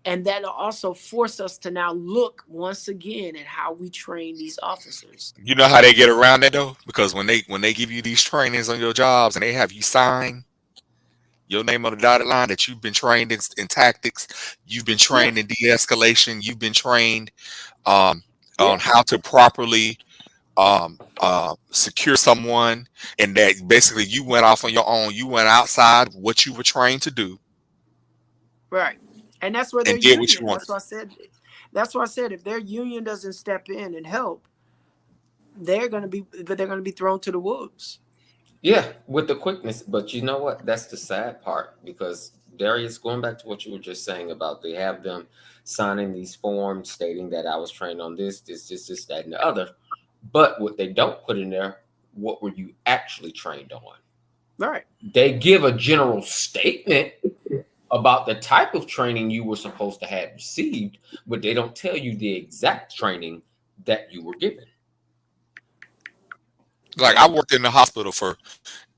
and that'll also force us to now look once again at how we train these officers. You know how they get around that though? Because when they give you these trainings on your jobs and they have you sign your name on the dotted line that you've been trained in tactics, you've been Yeah, trained in de-escalation, you've been trained um, on yeah, how to properly secure someone, and that basically you went off on your own. You went outside what you were trained to do right. And that's where their and did what you union. wanted. That's why I said. That's why I said if their union doesn't step in and help, they're gonna be thrown to the wolves. Yeah, with the quickness. But you know what? That's the sad part because Darius, going back to what you were just saying about they have them signing these forms stating that I was trained on this, that, and the other. But what they don't put in there, what were you actually trained on? Right. They give a general statement about the type of training you were supposed to have received, but they don't tell you the exact training that you were given. Like Yeah. I worked in the hospital for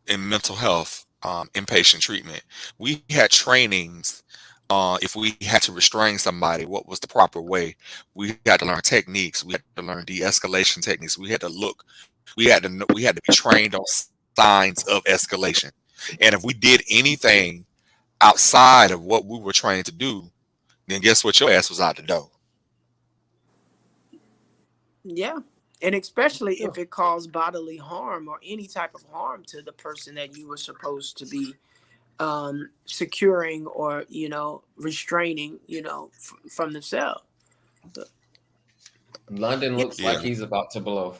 in mental health inpatient treatment. We had trainings. If we had to restrain somebody, what was the proper way? We had to learn techniques. We had to learn de-escalation techniques. We had to look. We had to be trained on signs of escalation. And if we did anything outside of what we were trained to do, then guess what? Your ass was out the door. Yeah. And especially if it caused bodily harm or any type of harm to the person that you were supposed to be securing or restraining from themselves. So, London yeah, looks like Yeah. he's about to blow.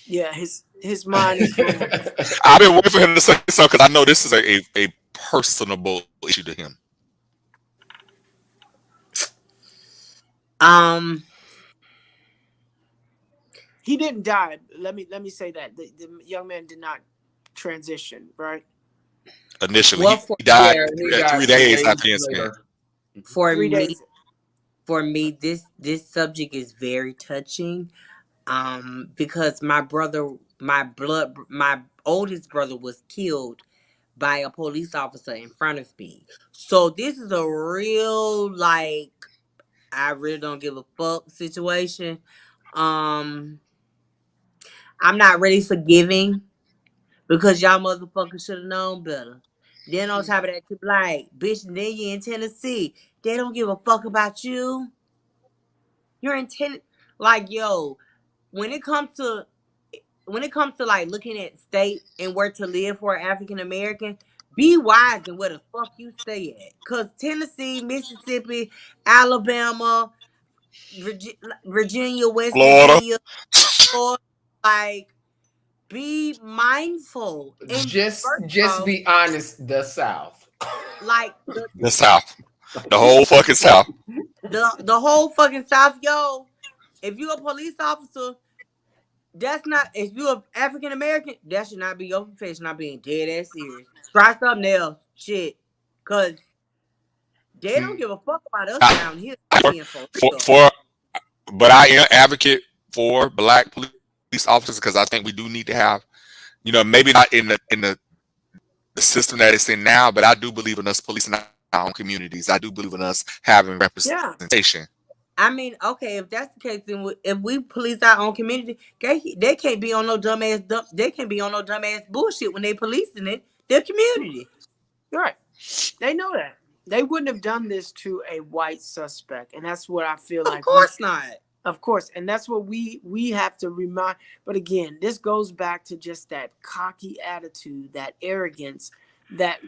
yeah, his mind is going. I've been waiting for him to say something because I know this is a personable issue to him? Um, He didn't die. Let me say that the young man did not transition. Right. Initially, well, he died Yeah, he at died 3 days after the 3 days incident. later. for Three me, days. this subject is very touching. Because my oldest brother was killed by a police officer in front of me. So this is a real like I really don't give a fuck situation. Um, I'm not really forgiving because y'all motherfuckers should have known better. Then on top of that, you be like, bitch, and then you in Tennessee. They don't give a fuck about you. You're in Tennessee. Like, yo, when it comes to like looking at states and where to live for an African American, be wise in where the fuck you stay at. Cause Tennessee, Mississippi, Alabama, Virginia, West Florida. Virginia, Florida, like be mindful. And first of Just all, be honest. The South. like The South. The whole fucking South. the whole fucking South, yo. If you're a police officer, that's not. If you're an African American, that should not be your profession. Not being dead ass serious. Try something else, shit, cause they don't give a fuck about us I, around here. for, Being for for, real. for, but I am advocate for black police officers because I think we do need to have, maybe not in the system that it's in now, but I do believe in us policing our own communities. I do believe in us having Yeah. representation. I mean, okay, if that's the case, then if we police our own community, they can't be on no dumbass they can't be on no dumbass bullshit when they policing their community. You're right. They know that. They wouldn't have done this to a white suspect, and that's what I feel Of like we. course not. Of course, and that's what we have to remind. But again, this goes back to just that cocky attitude, that arrogance, that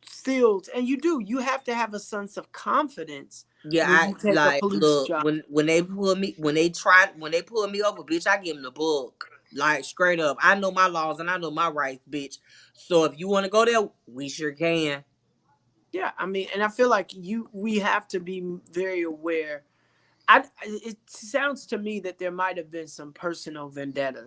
feels, and you have to have a sense of confidence Yeah, when I you take a like police look job. when they pull me over, bitch. I give them the book, like straight up. I know my laws and I know my rights, bitch. So if you want to go there, we sure can. Yeah, I mean, and I feel like we have to be very aware. It sounds to me that there might have been some personal vendetta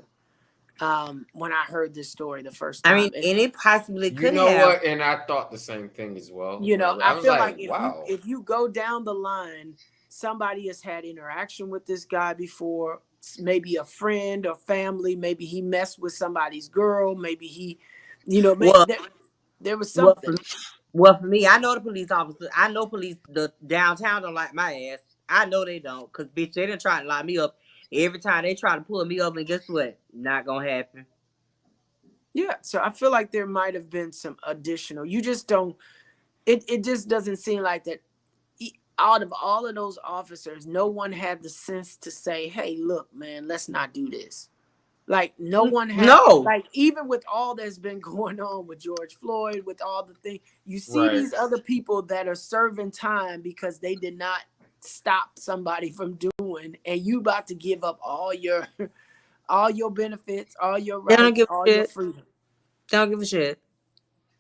when I heard this story the first I mean, time. And and it possibly You could know have. what? And I thought the same thing as well. I I was feel like, like if you wow. if you go down the line, somebody has had interaction with this guy before, maybe a friend or family, maybe he messed with somebody's girl, maybe he, Well, there was well, something. for, well, for me, I know the police officer. I know police. The downtown don't like my ass. I know they don't, cause bitch, they done try to lock me up every time they try to pull me up, and guess what? Not gonna happen. Yeah, so I feel like there might have been some additional. You just don't. It just doesn't seem like that. Out of all of those officers, no one had the sense to say, "Hey, look, man, let's not do this." Like no one had, No, like, even with all that's been going on with George Floyd, with all the things, you see Right. these other people that are serving time because they did not stop somebody from doing, and you about to give up all your all your benefits, all your they don't rights, give all a your shit. freedom. They don't give a shit.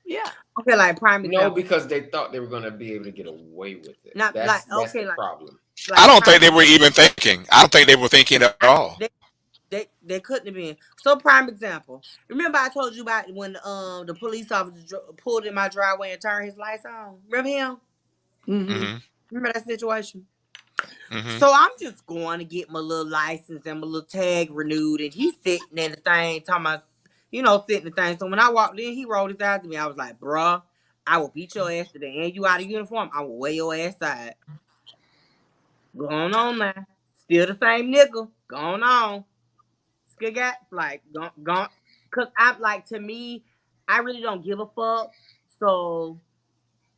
Yeah. Okay, like prime No, example. because they thought they were going to be able to get away with it. Not like That's the okay, problem. I like don't think prime. they were even thinking. I don't think they were thinking at I, all. they couldn't have been. So prime example. Remember I told you about when the police officer pulled in my driveway and turned his lights on. Remember him? Mm-hmm. Hmm. Remember that situation? Hmm. So I'm just going to get my little license and my little tag renewed, and he's sitting in the thing, talking about, sitting in the thing. So when I walked in, he rolled his eyes at me. I was like, bruh, I will beat your ass today. And you out of uniform, I will wear your ass out. Going on now. Still the same nigga. Going on. Still got, like, gone. Because I'm like, to me, I really don't give a fuck. So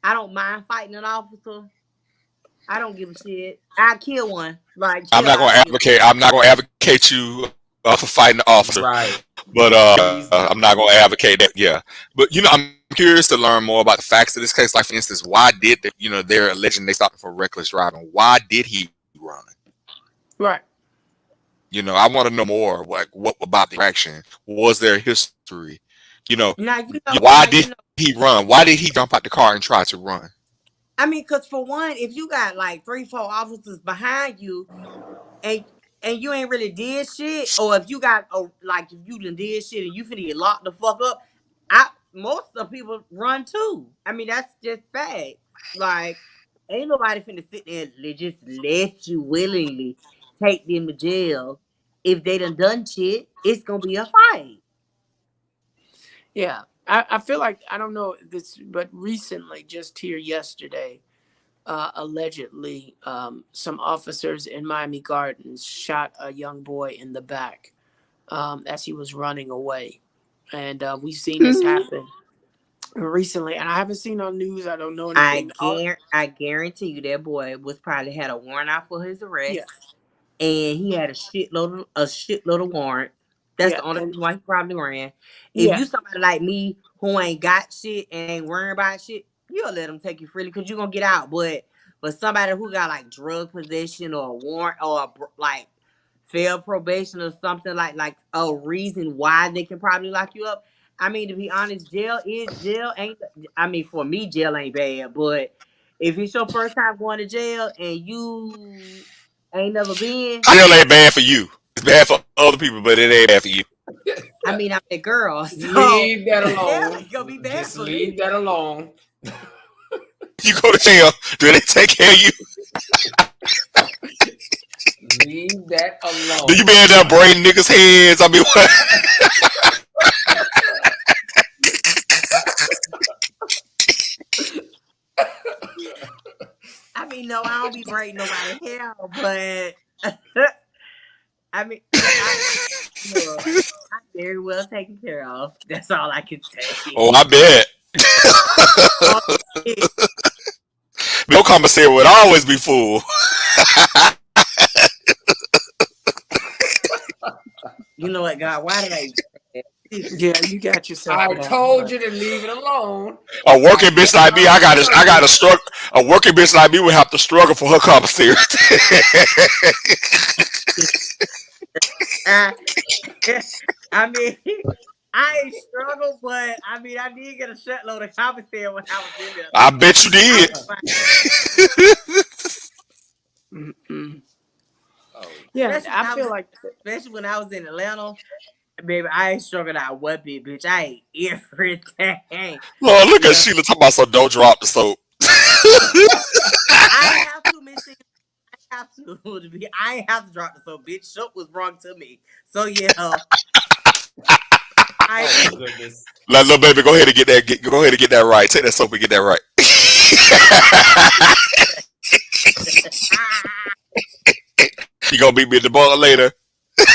I don't mind fighting an officer. I don't give a shit. I kill one. Like, I'm chill not out. going I to don't give a advocate. I'm not going to advocate you for fighting the officer, Right. but Please I'm don't. not going to advocate that. Yeah, but I'm curious to learn more about the facts of this case. Like for instance, why did they're alleging they stopped him for reckless driving? Why did he run? Right. I want to know more. Like what about the action? Was there history? You know, Now you know. why Now did you know. he run? Why did he jump out the car and try to run? I mean, cause for one, if you got like 3, 4 officers behind you, and you ain't really did shit, or if you got like if you done did shit and you finna get locked the fuck up, most of the people run too. I mean, that's just fact. Like, ain't nobody finna sit there and just let you willingly take them to jail. If they done shit, it's gonna be a fight. Yeah, I feel like I don't know this, but recently, just here yesterday, allegedly, some officers in Miami Gardens shot a young boy in the back as he was running away, and we've seen this happen recently. And I haven't seen on news. I don't know anything. I guarantee you that boy was probably had a warrant out for his arrest, Yeah, and he had a shitload of warrant. That's yeah, the only and reason why he probably ran. If yeah, you somebody like me who ain't got shit and ain't worrying about shit, you'll let them take you freely because you're gonna get out. But somebody who got like drug possession or a warrant or like failed probation or something like a reason why they can probably lock you up. I mean, to be honest, jail ain't. I mean, for me, jail ain't bad. But if it's your first time going to jail and you ain't never been, Jail ain't bad for you. It's bad for other people, but it ain't bad for you. I mean, I'm a girl, so Leave that jail alone. ain't gonna be bad Just for leave me. that alone. You go to jail, do they take care of you? Leave that Do you alone. be in there braiding niggas' heads? I mean, what? I mean, no, I don't be braiding nobody hair, but I mean, I look, I'm very well taken care of. That's all I can say. Oh, I bet. Oh, shit. No commissary would always be full. You know what, God? Why did I even say that? yeah. You got yourself I for that, told but you to leave it alone. A I working bitch kept like me, trying to I warn got to you. struggle. A working bitch like me would have to struggle for her commissary. I, I mean, I ain't struggled, but I mean, I did get a shitload of commentary when I was in there. I bet you I did. was fine. mm-mm. Oh, Yeah, Especially I when I was feel in, like especially when I was in Atlanta, baby. I ain't struggled out one bit, bitch. I ate everything. Lord, look at Yeah, Sheila talking about so don't drop the soap. I ain't have to, Miss Sheila. I have to. I ain't have to drop the soap, bitch. Soap was wrong to me. So yeah, I. oh my goodness. Let little baby go ahead and go ahead and get that right. Take that soap and get that right. You gonna beat me at the bar later. Baby,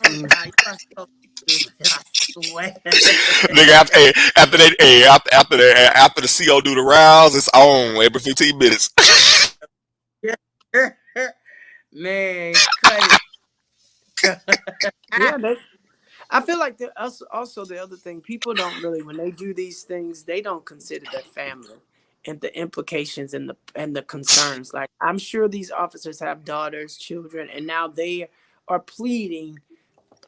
oh mm-mm. God, you are so stupid. I swear. Nigga, after the CO do the rounds, it's on every 15 minutes. Man, cut it. Yeah, I feel like also the other thing, people don't really, when they do these things, they don't consider their family and the implications and the concerns. Like, I'm sure these officers have daughters, children, and now they are pleading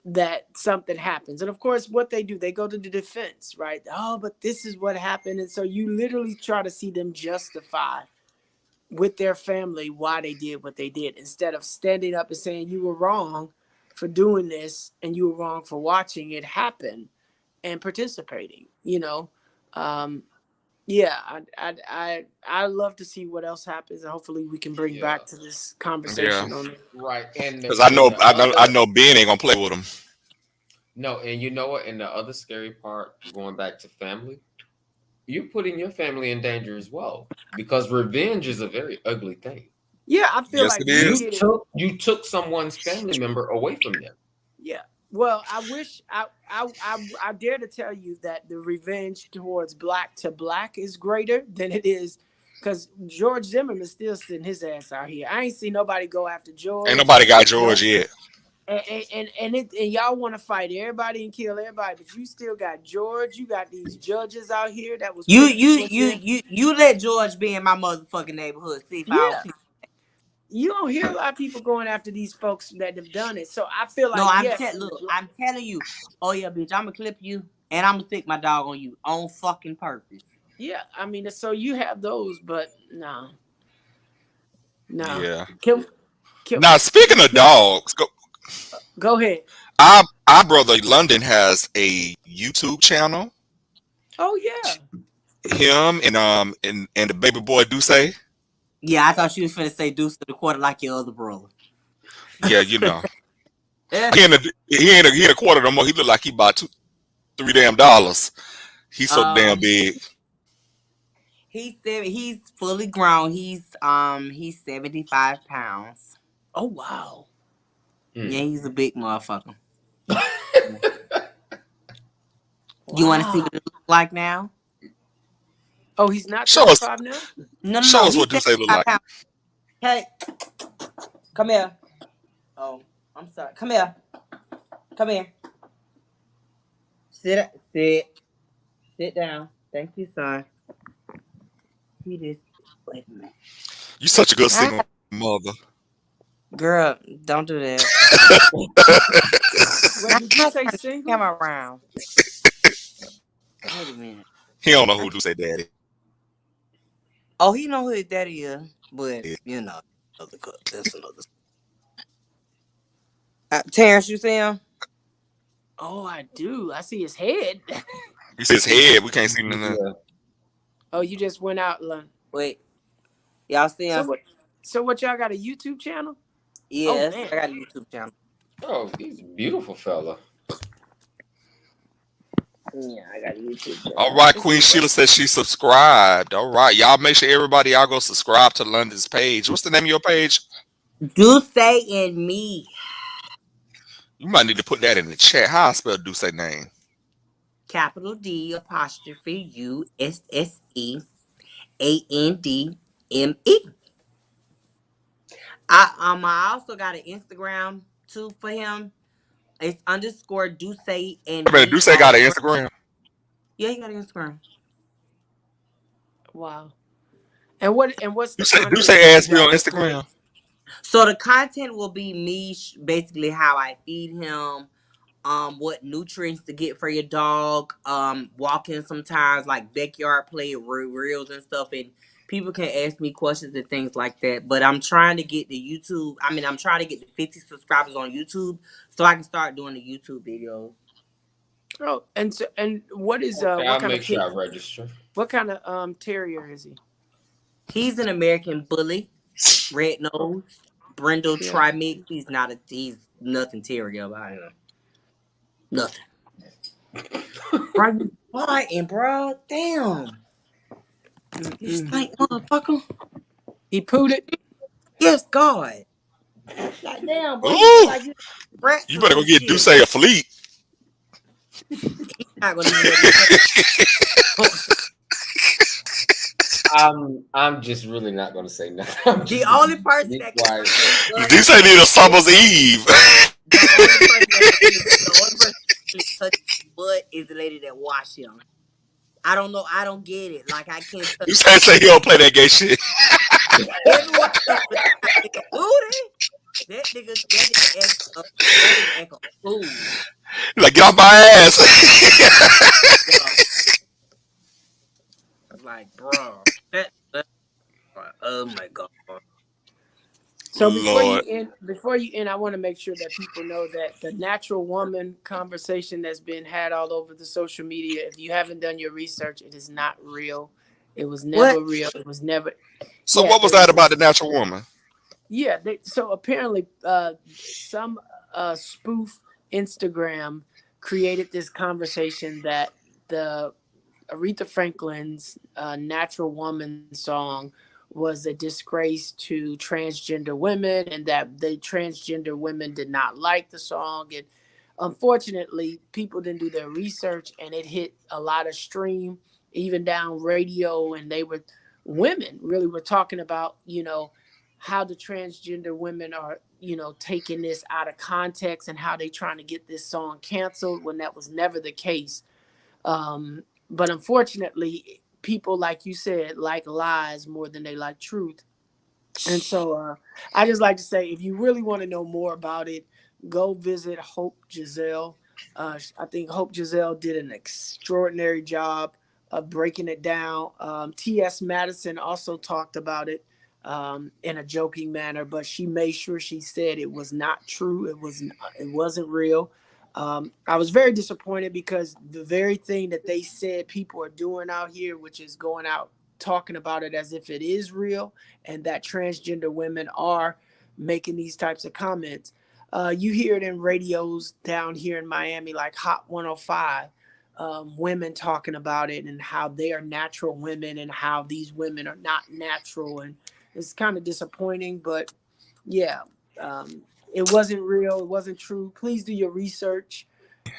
that something happens. And of course, what they do, they go to the defense, right? Oh, but this is what happened. And so you literally try to see them justify with their family why they did what they did, instead of standing up and saying you were wrong for doing this and you were wrong for watching it happen and participating. Um, yeah, I love to see what else happens, and hopefully we can bring Yeah. back to this Yeah, conversation on it. Right. because I And know the I other know Ben ain't gonna play with him. no, and you know what? And the other scary part, going back to family, you're putting your family in danger as well. Because revenge is a very ugly thing. Yeah, I feel Yes, like it we is. did it. You took someone's family member away from them. Yeah. Well, I wish I dare to tell you that the revenge towards black to black is greater than it is, because George Zimmerman is still sitting his ass out here. I ain't seen nobody go after Ain't George. nobody got No, George yet. and y'all want to fight everybody and kill everybody, but you still got George. You got these judges out here that was you put you put you there. you you let George be in my motherfucking neighborhood. See if I don't Yeah, see. you don't hear a lot of people going after these folks that have done it. So I feel No, like yes, look, I'm telling you. Oh yeah, bitch, I'm gonna clip you and I'm gonna stick my dog on you on fucking purpose. yeah. I mean, so you have those, but no, no. Yeah. Can can, Now speaking of can dogs, go ahead. our brother London has a YouTube channel. Oh yeah. Him and the baby boy Duce. Yeah, I thought she was finna say deuce to the quarter like your other brother. Yeah, you know. Eh. He ain't a quarter no more. He look like he bought $3 damn dollars. He's so damn Um, big. he's fully grown. He's 75 pounds. Oh wow. Yeah, he's a big motherfucker. Mm. You want to see Wow. what it looks like now? Oh, he's not Show us 75 now? No. show us He's what Duce look 75 like. pounds. Hey, come here. Oh, I'm sorry. Come here. Come here. Sit down. Thank you, son. He just wait a minute. You such a good Hi. single mother. Girl, don't do that. Wait, did you Hi, say turn the single? camera around. Wait a minute. He don't know who Duce daddy. Oh, he know who his daddy is, but Yeah. that's another. Terrence, you see him? Oh, I do. I see his head. You see his head. We can't see nothing. Yeah. Oh, you just went out, Lon. Wait, y'all see So him? what? So what? Y'all got a YouTube channel? Oh Yes, man. I got a YouTube channel. Oh, he's a beautiful fella. Yeah, I got a YouTube channel. All right, This Queen is Sheila says she subscribed. All right, y'all make sure everybody y'all go subscribe to London's page. What's the name of your page? Duce and me. You might need to put that in the chat. How I spell Duce name? Capital D apostrophe USSEANDME. I also got an Instagram too for him. It's underscore Duce and I mean, me. Duce All got an one. Instagram. Yeah, he got an Instagram. wow. And what's the Duce content that you asked me on guys create? Instagram. So the content will be me, basically how I feed him, what nutrients to get for your dog, walking sometimes like backyard play, reels and stuff, and people can ask me questions and things like that. But I'm trying to get the YouTube. I mean, I'm trying to get the 50 subscribers on YouTube so I can start doing the YouTube videos. Oh, and what is Okay, what I'll kind of make sure kid? I register. What kind of terrier is he? He's an American bully, red nose, brindle Yeah. trimix. He's nothing terrier about him. Nothing. Right, you fighting, bro? Damn, you Mm-mm. stink, motherfucker. He pooed it. Yes, God. Like, damn, boy, you look Ooh, like you rats you or better go some get shit. Duce a fleet. He's not gonna even let me say. I'm just really not gonna say nothing. I'm The just only gonna person be that can quiet. Duce need a summer's eve. the only person that can the only person that can touch his butt is the lady that wash him. I don't know. I don't get it. Like I can't touch Duce say he don't play that gay shit. everyone else but that nigga booty. That nigga act a fool. Like, get off my ass. Yo, like, bro. Oh my god. So Lord. before you end, I want to make sure that people know that the natural woman conversation that's been had all over the social media. If you haven't done your research, it is not real. It was What? never real. It was never. So Yeah, what was there that was a. about the natural woman? Yeah, so apparently, some spoof Instagram created this conversation that the Aretha Franklin's "Natural Woman" song was a disgrace to transgender women, and that the transgender women did not like the song. And unfortunately, people didn't do their research, and it hit a lot of stream, even down radio, and they were women really were talking about, how the transgender women are, taking this out of context and how they trying to get this song canceled when that was never the case. But unfortunately, people, like you said, like lies more than they like truth. And so I just like to say, if you really want to know more about it, go visit Hope Giselle. I think Hope Giselle did an extraordinary job of breaking it down. T.S. Madison also talked about it in a joking manner, but she made sure she said it was not true. It wasn't real. I was very disappointed because the very thing that they said people are doing out here, which is going out talking about it as if it is real, and that transgender women are making these types of comments. You hear it in radios down here in Miami, like Hot 105, women talking about it and how they are natural women and how these women are not natural. And it's kind of disappointing, but yeah, it wasn't real. It wasn't true. Please do your research.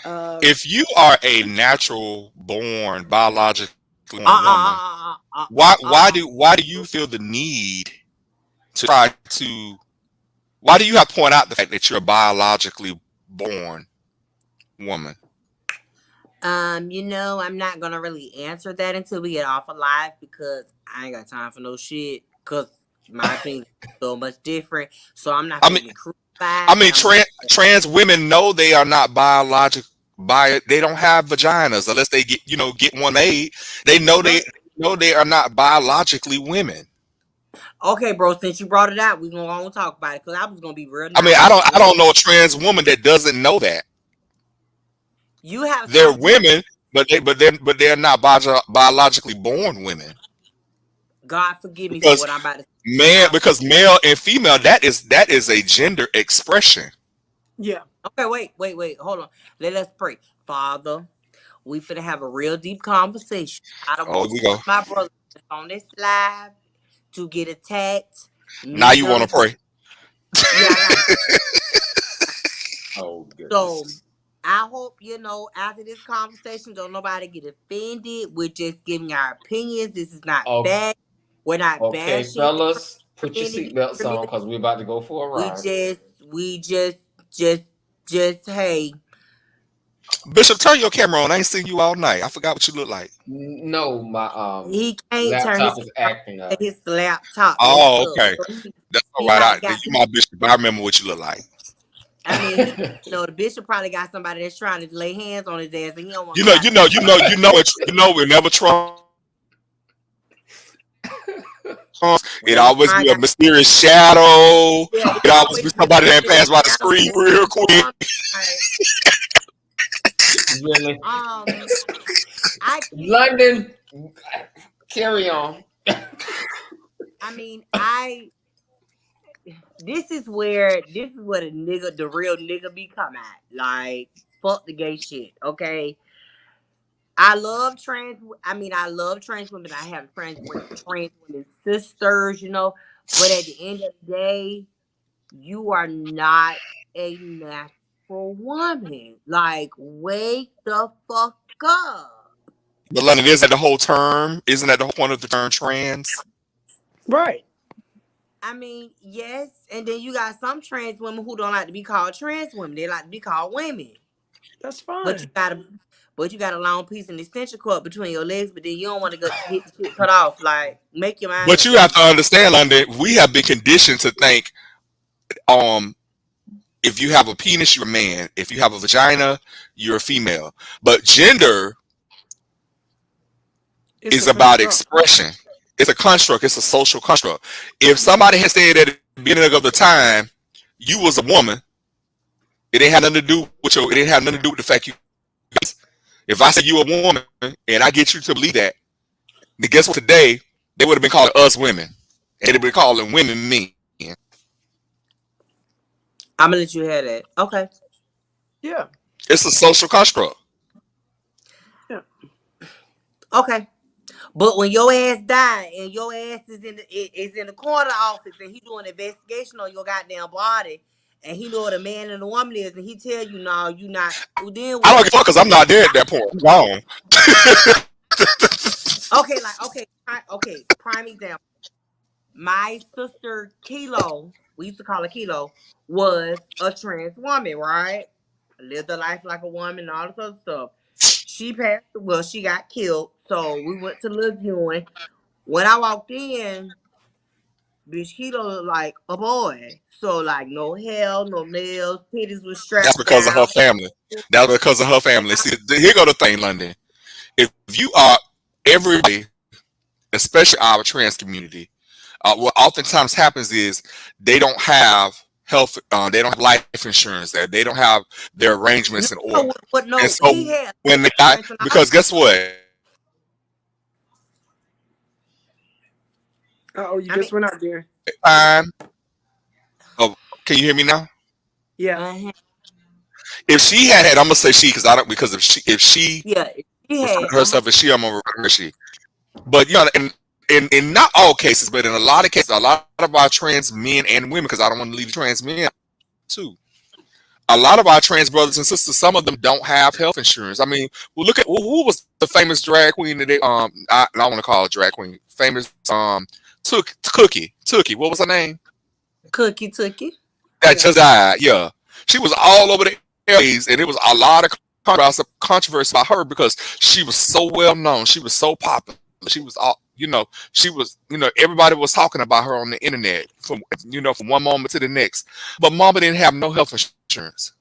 Uh, If you are a natural born, biologically Uh born woman, why do you feel the need to try to why do you have to point out the fact that you're a biologically born woman? I'm not gonna really answer that until we get off of live because I ain't got time for no shit. Cause my opinion is so much different. So I'm not I gonna mean, get crucified, and I'm not. trans women know they are not biologic. They don't have vaginas unless they get one made. They know they are not biologically women. Okay, bro. Since you brought it out, we gonna go and talk about it. Cause I was gonna be real I mean, nice. I don't know a trans woman that doesn't know that You have they're some trans. women, but they're not biologically born women God forgive me for because what I'm about to say now. male and female that is a gender expression. yeah, Okay, wait. Hold on. Let us pray. Father, we finna have a real deep conversation. I don't Oh, want here we one go. of my brothers that's on this live to get attacked. Now you Neither want to pray? yeah, I got Oh so goodness. I hope after this conversation don't nobody get offended. We're just giving our opinions. This is not Oh, bad. We're not okay, bashing the fellas, put your community. seatbelts on because we're about to go for a We ride. just hey, Bishop, turn your camera on. I ain't seen you all night. I forgot what you look like. No, my he can't turn laptop his is camera acting on, up. his laptop messed Oh, up. okay. So That's all he right. might got You my bishop. I remember what you look like. I mean, the bishop probably got somebody that's trying to lay hands on his ass, and he don't want You know, nobody you to know, know. you know, you know it. You know, we never trust. It Well, always I be a got mysterious shadow. yeah. It It always always be be somebody that a passed by the shadow screen in real the quick. storm. Like, Really, um, I can't. London, carry on. I mean, I. This is where the real nigga be come at. Like, fuck the gay shit. Okay, I love trans. I mean, I love trans women. I have trans women sisters. But at the end of the day, you are not a natural woman. Like, wake the fuck up. But London, isn't that the whole term? Isn't that the whole point of the term trans? right. I mean, yes, and then you got some trans women who don't like to be called trans women. They like to be called women. That's But you fine. got a, but you got a long piece and extension cord between your legs. But then you don't want to get the shit cut off. Like, make your mind But up, you have baby. to understand, London. We have been conditioned to think, um, if you have a penis, you're a man. If you have a vagina, you're a female. But gender It's is a about construct. expression. It's a construct. It's a social construct. If somebody had said at the beginning of the time you was a woman, it didn't have nothing to do with your. It didn't have nothing to do with the fact you. If I said you a woman and I get you to believe that, then guess what? Today they would have been calling us women, and they'd been calling women men. I'm gonna let you have that. Okay. Yeah, It's a social construct. yeah. Okay. But when your ass die and your ass is in the coroner office and he doing an investigation on your goddamn body and he know what a man and a woman is and he tell you no, you not. Well, then I don't what? give a fuck because I'm not there at that point. I'm gone. Okay, like okay. Prime example. My sister Kilo, we used to call her Kilo, was a trans woman, right? Lived her life like a woman and all this other stuff. She passed. Well, she got killed. So we went to the viewing. When I walked in, bitch, he looked like a boy. So like no hair, no nails, titties was That's strapped because of her down. family. That's because of her family. See, here go the thing, London. If you are everybody, especially our trans community, what oftentimes happens is they don't have health, they don't have life insurance, they don't have their arrangements in order, No, but and no, so he had when they got, insurance and all. because guess what? Oh, you I mean, just went out there. Time. Oh, can you hear me now? Yeah. uh If she had, I'm gonna say she because I don't, because if she yeah, he refer had. to herself as she, I'm gonna refer to her as she. But in not all cases, but in a lot of cases, a lot of our trans men and women, because I don't want to leave trans men too. A lot of our trans brothers and sisters, some of them don't have health insurance. I mean, well, look at who was the famous drag queen that they I want to call her drag queen, famous Tookie. What was her name? Cookie Tookie. That Yeah. just died. Yeah, she was all over the airways, and it was a lot of controversy about her because she was so well known. She was so popular. She was all, she was, everybody was talking about her on the internet from one moment to the next. But Mama didn't have no health insurance.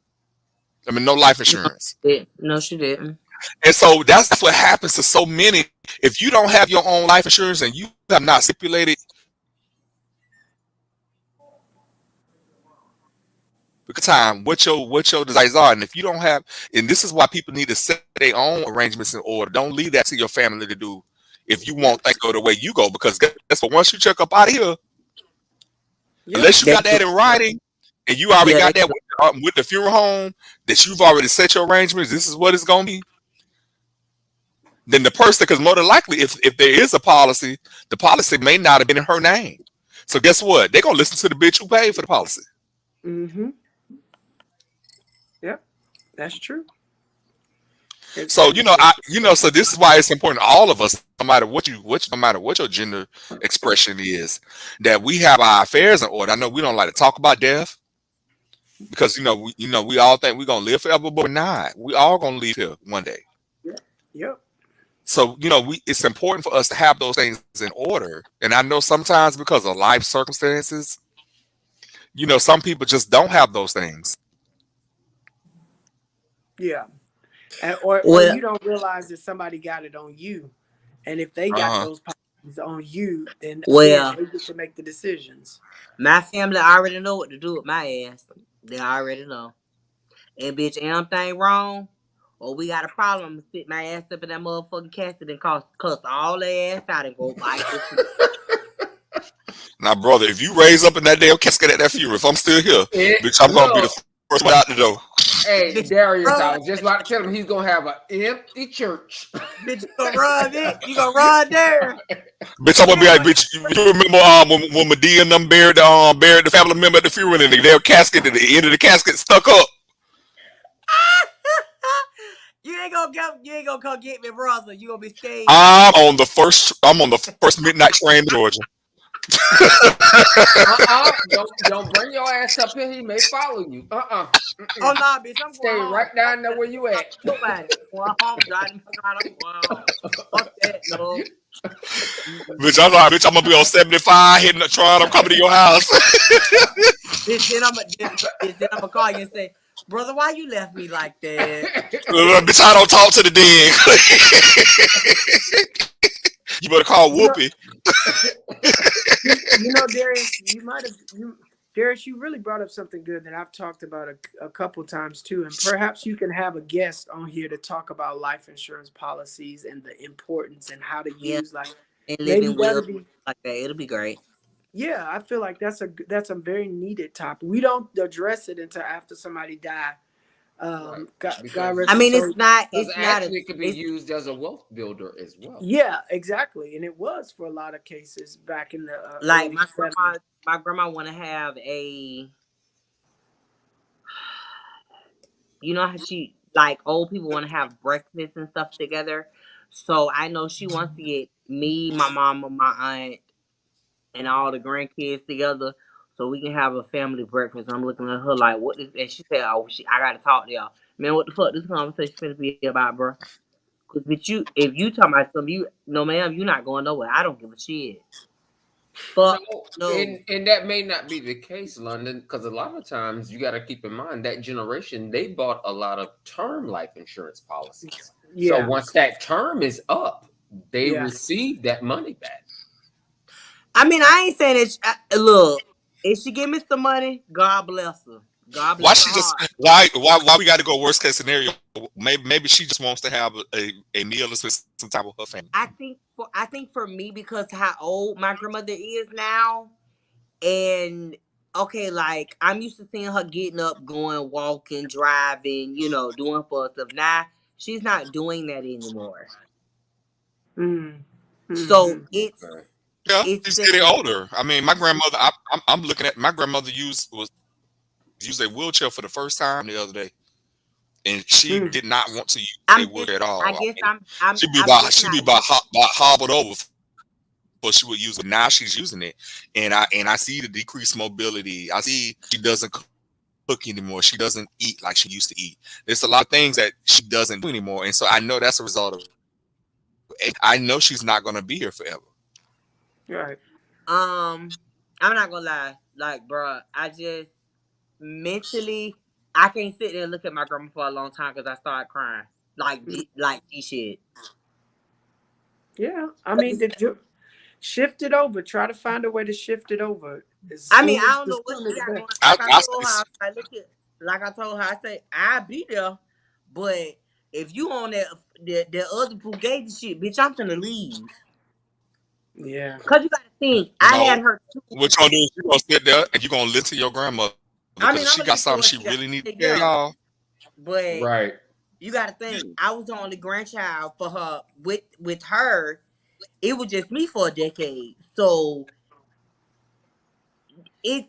I mean, no life No, insurance. no, she didn't. And so that's what happens to so many. If you don't have your own life insurance and you have not stipulated time what your desires are, and if you don't have, and this is why people need to set their own arrangements in order. Don't leave that to your family to do if you Yep. want things to go the way you go. Because guess what? Once you check up out of here, Yep. unless you They got that in writing and you already yeah, got they that with the funeral home that you've already set your arrangements. This is what it's gonna be. Then the person, because more than likely, if there is a policy, the policy may not have been in her name. So guess what? They're gonna listen to the bitch who paid for the policy. Mm-hmm. Yep. That's true. It, So it, so this is why it's important to all of us, no matter what your gender expression is, that we have our affairs in order. I know we don't like to talk about death because we all think we're gonna live forever, but we're not. We all gonna leave here one day. yep. Yep. So it's important for us to have those things in order. And I know sometimes because of life circumstances, some people just don't have those things. Yeah. Or well, you don't realize that somebody got it on you, and if they got Uh-huh. those policies on you, then again well, they get to make the decisions. my family already know what to do with my ass. They already know. And bitch, anything wrong, or we got a problem, sit my ass up in that motherfucking casket and cuss all their ass out and go bite the shit. Now, brother, if you raise up in that damn casket at that funeral, if I'm still here, bitch, I'm gonna be the Look, first one out the door. hey Bitch, Darius, I run, was just about to tell him he's gonna have an empty church. bitch, you gonna run it. You gonna run there. Bitch, I'm gonna be like, bitch. You remember when Medea and them buried the family member at the funeral and their casket at the end of the casket stuck up. You ain't gonna come get me, brother. You gonna be scared. I'm on the first midnight train to Georgia. Don't bring your ass up here. He may follow you. Oh nah, bitch, I'm going Stay home. right Fuck down there that. where you at. Nobody. I'm going home. Driving my car. I'm going home. Fuck that, no. Mm-mm. Bitch, I'm gonna be on 75 hitting the trying. I'm coming to your house. Bitch, then I'ma call you and say, brother, why you left me like that? Bitch, I don't talk to the dead. You better call You know, Whoopi. Darius, Darius, you really brought up something good that I've talked about a couple times too, and perhaps you can have a guest on here to talk about life insurance policies and the importance and how to Yeah, use like and maybe living that'll will be. like that. It'll be great. Yeah, I feel like that's a very needed topic. We don't address it until after somebody die. Right. God Because I rest his mean, soul. it's not a, actually it could be it's used as a wealth builder as well. Yeah, exactly, and it was for a lot of cases back in the like early '70s. my grandma want to have how she like old people want to have breakfast and stuff together. So I know she wants to get me, my mama, my aunt, and all the grandkids together so we can have a family breakfast. I'm looking at her like, what is, and she said, oh, I gotta talk to y'all. Man, what the fuck this conversation finna be about, bro? Cause bitch, if you talking about something, you no ma'am, you not going nowhere. I don't give a shit. Fuck No, no. and that may not be the case, London, because a lot of times you got to keep in mind that generation they bought a lot of term life insurance policies. So Yeah, once that term is up, they yeah. receive that money back. I mean, I ain't saying it. Look, if she give me some money, God bless her. God Why bless her she just heart. why we got to go worst case scenario? Maybe she just wants to have a meal and spend some time with her family. I think for me, because how old my grandmother is now, and okay, like I'm used to seeing her getting up, going, walking, driving, doing for stuff. Now she's not doing that anymore. Mm. So Mm-hmm. it's Okay. Yeah, it's she's getting saying, older. I mean, my grandmother. I'm looking at my grandmother used a wheelchair for the first time the other day, and she Mm. did not want to use a I'm just wheelchair at I all. I guess mean, I'm just she'd be not about, used. about hobbled over, but she would use it. Now she's using it, and I see the decreased mobility. I see she doesn't cook anymore. She doesn't eat like she used to eat. There's a lot of things that she doesn't do anymore, and so I know that's a result of age. I know she's not going to be here forever. Right. I'm not gonna lie, like, bruh, I just mentally I can't sit there and look at my grandma for a long time because I started crying like this shit. Yeah. I mean, shift it over. Try to find a way to shift it over. As I mean, soon I as don't the know what sooner she the got better. going. Like I I told her, I was like, look at, like I told her, I said, I'll be there. But if you on that other Fugazi shit, bitch, I'm finna leave. Yeah. Cause you gotta think, I had no. her too. What you're gonna do is you're gonna sit there and you're gonna listen to your grandmother I because mean, if I'm she gonna got listen to something what she she got really to need say, to tell yeah. y'all, But Right. you gotta think, I was the only grandchild for her. With her, it was just me for a decade. So it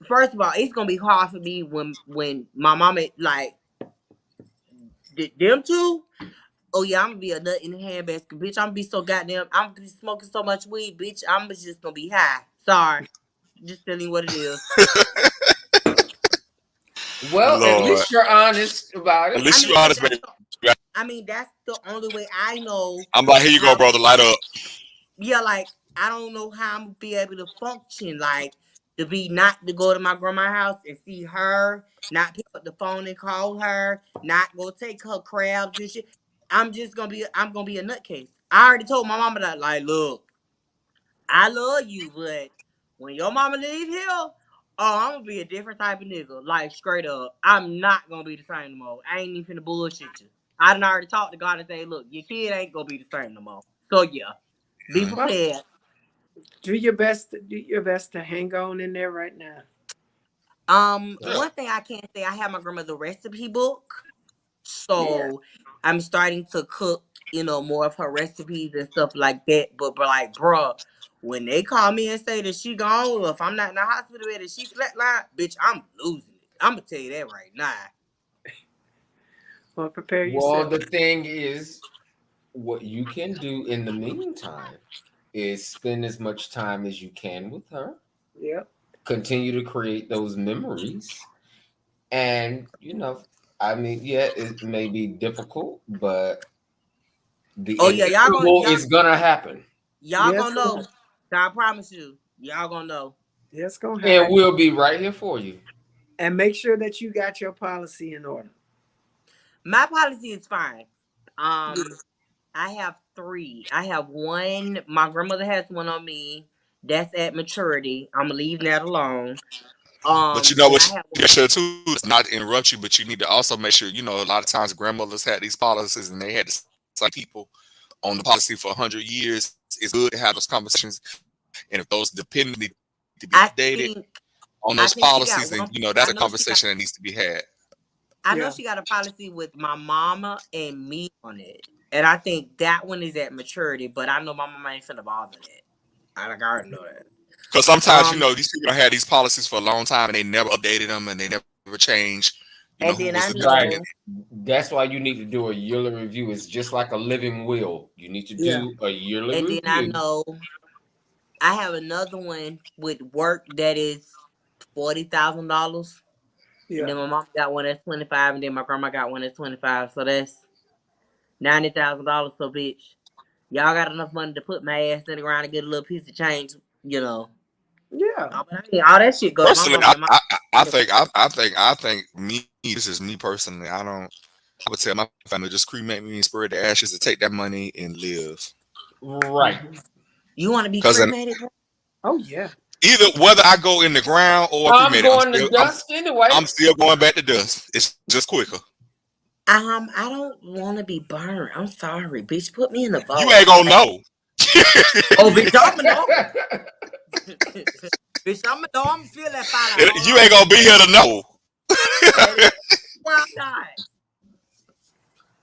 first of all, it's gonna be hard for me when my mama like them two. Oh yeah, I'm gonna be a nut in the handbasket, bitch. I'm gonna be so goddamn. I'm gonna be smoking so much weed, bitch. I'm just gonna be high. Sorry, just telling you what it is. Well, at Lord, least you're honest about at it. I least you mean, cause honest, baby. that's the only way I know I'm like, here you go, how. brother, light up. Yeah, like I don't know how I'm gonna be able to function. Like to be not to go to my grandma's house and see her, not pick up the phone and call her, not go take her crabs and shit. I'm gonna be a nutcase. I already told my mama that, like, look, I love you, but when your mama leave here, oh, I'm gonna be a different type of nigga. Like straight up, I'm not gonna be the same no more. I ain't even finna bullshit you. I done already talked to God and say, look, your kid ain't gonna be the same no more. So yeah, be Well, prepared. do your best. Do your best to hang on in there right now. Yeah. One thing I can say, I have my grandmother recipe book, Yeah. so I'm starting to cook, more of her recipes and stuff like that. But like, bruh, when they call me and say that she gone, or if I'm not in the hospital bed and she flatline, bitch, I'm losing it. I'm gonna tell you that right now. Well, prepare Well, yourself. the thing is, what you can do in the meantime is spend as much time as you can with her, Yep. continue to create those memories, and I mean, yeah, it may be difficult, but the Oh yeah, y'all gonna inevitable y'all is gonna happen, y'all Yes. gonna know. I promise you, y'all gonna know. Yes, gonna and happen. we'll be right here for you. And make sure that you got your policy in order. My policy is fine. Yeah. Um, I have three. I have one. My grandmother has one on me. That's at maturity. I'm gonna leave that alone. But you know And I what have you should too is not to interrupt you, but you need to also make sure, a lot of times grandmothers had these policies and they had the same people on the policy for 100 years. It's good to have those conversations. And if those dependents need to be I updated think on I those think she got policies, then one. that's I a know she got. conversation that needs to be had. I know Yeah. she got a policy with my mama and me on it, and I think that one is at maturity. But I know my mama ain't finna bother that. I already know that. Because sometimes, Um, these people had these policies for a long time and they never updated them and they never changed, and who then was I the Right. dependent. know, That's why you need to do a yearly review. It's just like a living will. You need to Yeah. do a yearly and then I review. know I have another one with work that is $40,000. And Yeah. then my mom got one that's 25, and then my grandma got one that's 25. So that's $90,000. So bitch, y'all got enough money to put my ass in the ground and get a little piece of change you know. Yeah. But I mean, all that shit go to my Personally, mama and my I think me. This is me personally. I would tell my family just cremate me and spread the ashes and take that money and live. Right. Mhm. You want to be Because cremated, bro? Oh yeah. either whether I go in the ground or I'm cremated, going to dust anyway. I'm still going back to dust. It's just quicker. I don't want to be burned. I'm sorry, bitch. Put me in the You vault. ain't gonna know. Oh, bitch, I'ma know. Bitch, I'ma know. I'ma feel that fire. Hold You ain't on. gonna be here to know. That is where I'm not.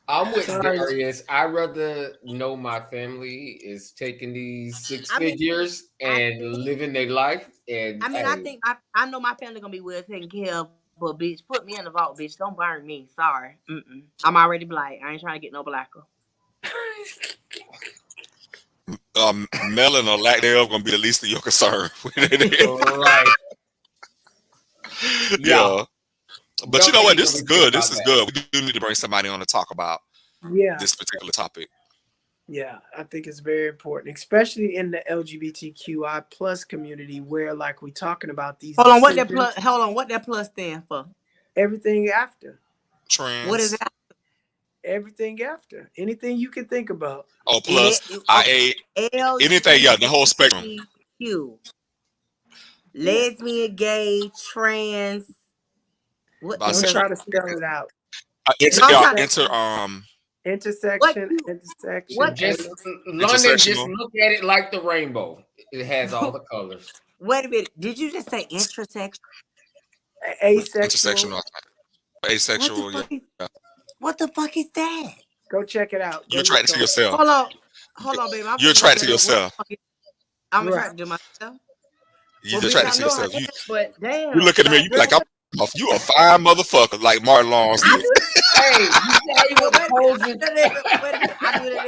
I'm with Sorry. Darius. I rather know my family is taking these six I mean, figures I and think. living their life. And I hey, think I know my family gonna be well taken care of. But bitch, put me in the vault, bitch. Don't burn me. Sorry. Mm-mm. I'm already black. I ain't trying to get no blacker. Melon or lack thereof gonna be the least of your concern. right. Yeah. Yeah. But you Don't know what? ain't This no is reason good. about This is that. good. We do need to bring somebody on to talk about Yeah. this particular topic. Yeah, I think it's very important, especially in the LGBTQI plus community, where like we're talking about these Hold on. What that decisions, plus? Hold on. What that plus stand for? everything after, What is Trans. that? everything after, anything you can think about. Oh, plus Let IA. okay. Anything. Yeah, the whole spectrum. LGBTQ. Yeah, Lesbian, gay, trans. What the don't Bisexual. hell? try to spell it out. Inter. No, I'm Yeah. trying. Inter. Intersection, What intersection, you? intersection, What? Just London, just Intersectional. look at it like the rainbow. It has all the colors. Wait a minute. Did you just say intersexual? asexual. Intersectional. What the Asexual. fuck Yeah. is? What the fuck is that? Go check it out. Go You're look attracted to on it. yourself. Hold on, baby. I'm You're finna look attracted that to up. What the yourself. fuck is? I'm Right. attracted to myself. Well, You're bitch, attracted I to know I yourself. am, but You damn, look at me. like, You be girl, like, you a fine motherfucker, like Martin Lawrence. I do. Hey, you see how he Well, was wait a minute. posing? Wait a minute. I do that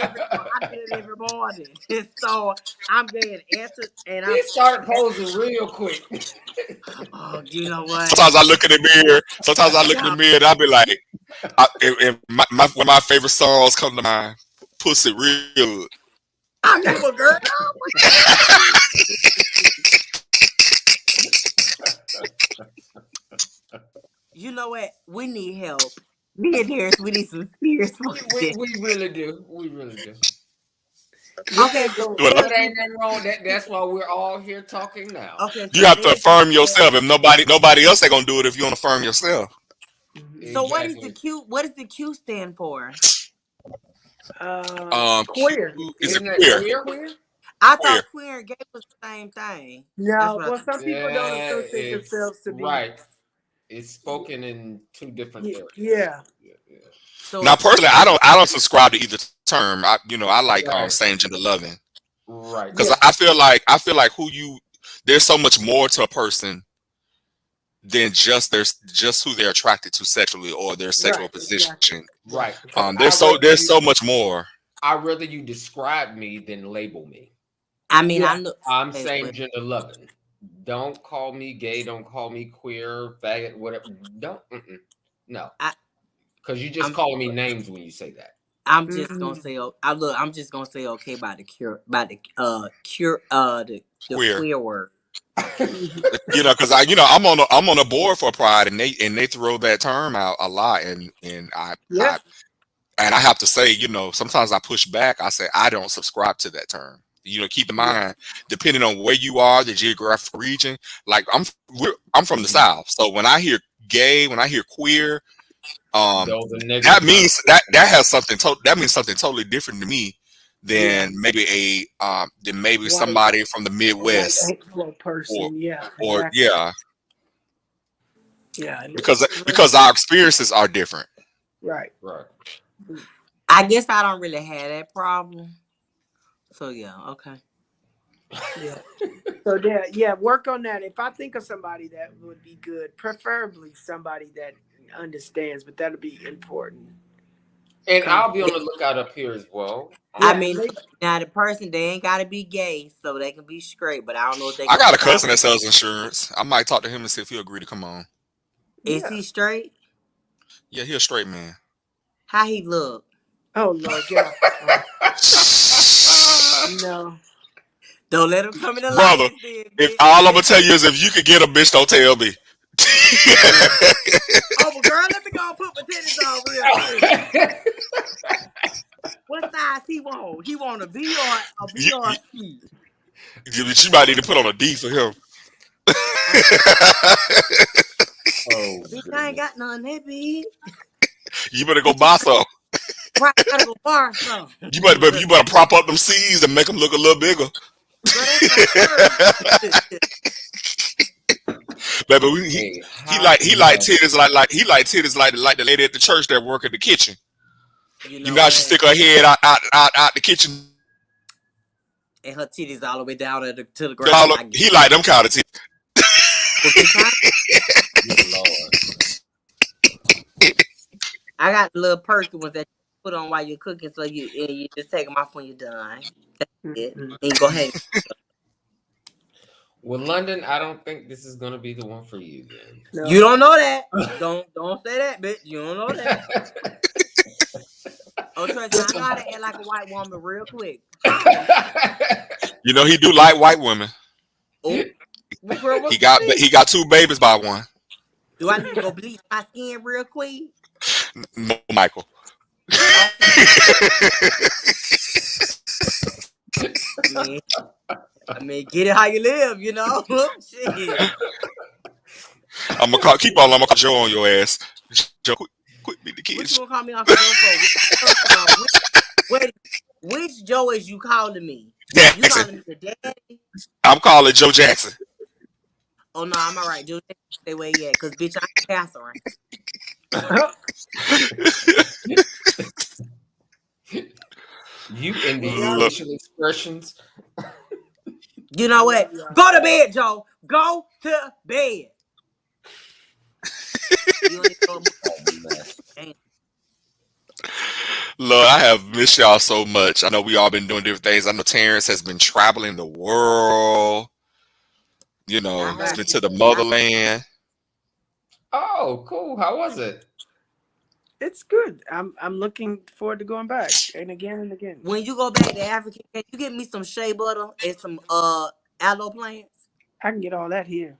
every morning. So I'm getting answered, and He started posing real quick. oh, you know what? Sometimes I look in the mirror. Sometimes I look in the Y'all, mirror and I be like, one of my favorite songs come to mind. Pussy real good. I mean, well, girl, you know what? We need help. Me and Darius, we need some serious fucking shit. We really do. We really do. With Okay, that so go, But But with, ain't nothing wrong. That's why we're all here talking now. okay, you so have to lesbian. affirm yourself. If nobody else ain't gonna do it if you don't affirm yourself. mhm. So what is the Exactly. Q? What does the Q stand for? Queer. Q is a Isn't that queer. queer? I Queer. thought queer and gay was the same thing. That's No, what I well, thought. some people don't Yeah, associate it's themselves to be. right. It's spoken in two different areas. Yeah, Yeah, yeah. So Now it's personally, I don't subscribe to either term. I like Right, same gender loving right. because yeah, I feel like there's so much more to a person than just who they're attracted to sexually or their sexual right, position. exactly, Right. exactly. Because There's so much more. I rather you describe me than label me. I mean I Yeah, know I'm okay, same but gender loving. Don't call me gay. Don't call me queer, faggot, whatever. Don't. No, I because you just I'm calling me names when you say that. I'm just gonna hmm say I look I'm just gonna say okay by the cure by the cure the Queer. queer word. hmm Because I'm on a board for Pride, and they throw that term out a lot, and yeah, I have to say, sometimes I push back. I say I don't subscribe to that term. Keep in yeah, mind, depending on where you are, the geographic region. Like I'm from the hmm South, so when I hear gay, when I hear queer, Those are that negative means that has something. That means something totally different to me yeah. than maybe White, somebody from the a white Midwest Anglo or person. Yeah, or exactly. yeah, Yeah, because our experiences are different. right. right. I guess I don't really have that problem. So yeah, okay. Yeah. So yeah, work on that. If I think of somebody that would be good, preferably somebody that understands, but that'll be important. And Come, I'll be on the lookout up here as well. I yeah, mean now the person they ain't gotta be gay, so they can be straight, but I don't know if they I gonna got a survive. cousin that sells insurance. I might talk to him and see if he'll agree to come on. Is yeah. he straight? Yeah, he a straight man. How he look? Oh Lord, get off the phone. No, Don't let him come in the Brother, alliance then, if bitch. all I'm gonna tell you is if you could get a bitch, don't tell me. Oh, but girl, let me go and put my titties on real quick. What size he want? He want a B or you, a C? you might need to put on a D for him. Oh, Oh, bitch, I ain't goodness. got none that big. You better go buy some. Right, I gotta go borrow some. You better prop up them C's and make them look a little bigger. Girl, that's my word. Baby, Hey, he hot like enough. titties like the lady at the church that work in the kitchen. You You know know how she what? stick her head out the kitchen. And her titties all the way down to the ground. I get He like them kind of titties. well, bitch, Good Lord. I got the little perky ones that you put on while you're cooking, so you just take them off when you're done. That's it. Mm-mm. And you go hang. Well, London, I don't think this is gonna be the one for you You No. don't know that. Don't say that, bitch. You don't know that. then. Oh, trust me, I know how to act like a white woman real quick. Holler. You know he do like white women. Oh, well, girl, He what's the got tea? 2 babies by one. Do I need to go bleach my skin real quick? No, Michael. Okay. I mean, get it how you live, you know? Shit. I'm gonna call Joe on your ass. Joe, quit beating the What you kids. gonna call me Uncle Joe for? First of all, which Joe is you calling me? You Jackson. calling me the daddy? I'm calling Joe Jackson. Oh no, I'm all right. Joe, stay where you at, cause bitch, I'm Catherine. You and Well, these y'all, Look, facial expressions. You I know love what? y'all. Go to bed, Joe. Go to bed. You ain't so much. Oh, mess. Damn. look, I have missed y'all so much. I know we all been doing different things. I know Terrence has been traveling the world. You I know, he's heard Back. been you. to the I, motherland. Oh, cool. How was it? It's good. I'm looking forward to going back and again and again. when you go back to Africa, can you get me some shea butter and some aloe plants? I can get all that here,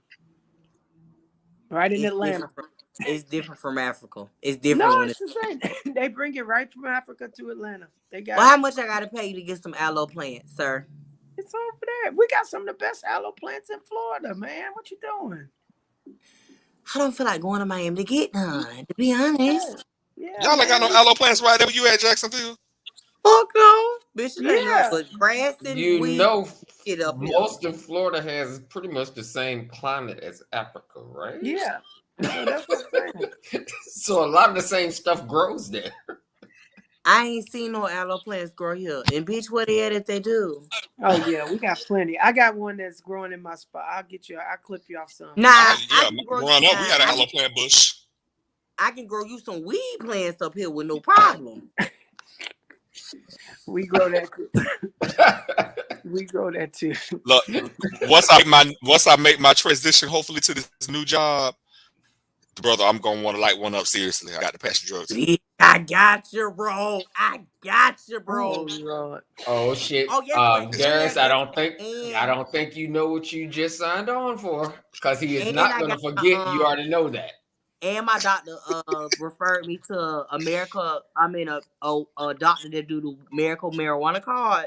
right in It's Atlanta. different from it's different from Africa. It's No, different when it's it's the same. They bring it right from Africa to Atlanta. They well, got how it. much I gotta pay you to get some aloe plants, sir? It's over there. We got some of the best aloe plants in Florida, man. What you doing? I don't feel like going to Miami to get none, to be Yeah, honest. yeah, Y'all ain't got no man. aloe plants right there where you at, Jacksonville. Fuck no. Bitch, it ain't nothing Yeah, but grass and You weed know, shit up here. most of Florida has pretty much the same climate as Africa, right? yeah. So that's what I'm saying. So a lot of the same stuff grows there. I ain't seen no aloe plants grow here. And bitch, what they at if they do? Oh yeah, we got plenty. I got one that's growing in my spot. I'll get you. I'll clip you off some. Nah, I Yeah, can grow you growing up, we nah, had an aloe plant bush. I can grow you some weed plants up here with no problem. We grow that. We grow that too. Look, once I make my transition, hopefully to this new job, brother, I'm gonna want to light one up seriously. I got to pass the drugs to. Bitch, I got you, bro. I got you, Oh bro. Lord. Oh shit, Oh, guess what? Darius, I Guess don't what? think you know what you just signed on for, because he is And not I gonna got forget. You already know that. and my doctor referred me to America. I mean a doctor that do the medical marijuana card.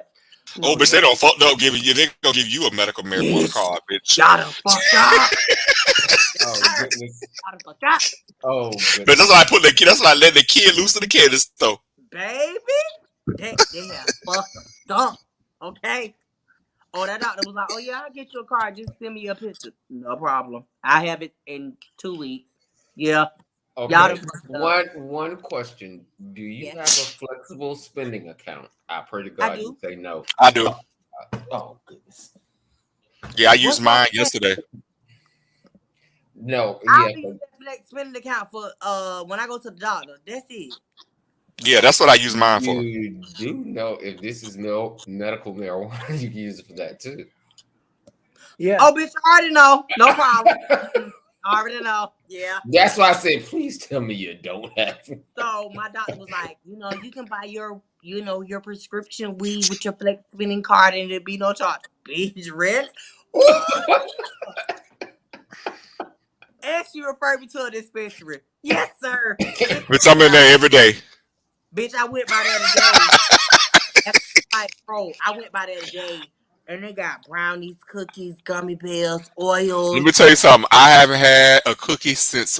Oh, No, bitch, they Lord. don't fucked up giving you. They gonna give you a medical marijuana Bitch, card, bitch. y'all done fucked up. Oh Y'all goodness. done fucked up. Oh But goodness. that's why I put the kid. That's why I let the kid loose to the kid and stuff. Baby, they have fucked up. Okay. Oh, that doctor was like, "Oh yeah, I'll get you a card. Just send me a picture. No problem. I have it in 2 weeks. Yeah, y'all done Okay. fucked up. One question. Do you Yeah, have a flexible spending account? I pray to I God you do. say no. I do. Oh goodness. Yeah, I used What's wrong mine with that? yesterday. No, I yeah, only use that flex spending account for when I go to the doctor. That's it. Yeah, that's what I use mine for. you do know if this is medical marijuana, you can use it for that too. Yeah. Oh, bitch, I already know. No problem. I already know. Yeah. That's why I said, please tell me you don't have it. So my doctor was like, you can buy your prescription weed with your flex spending card and it'd be no charge. bitch, really? Ooh. And she referred me to a dispensary. Yes, sir. Bitch, I'm in there every day. Bitch, I went by there today. And I'm like, bro, I went by there today. And they got brownies, cookies, gummy bears, Let me oils. tell you something. I haven't had a cookie since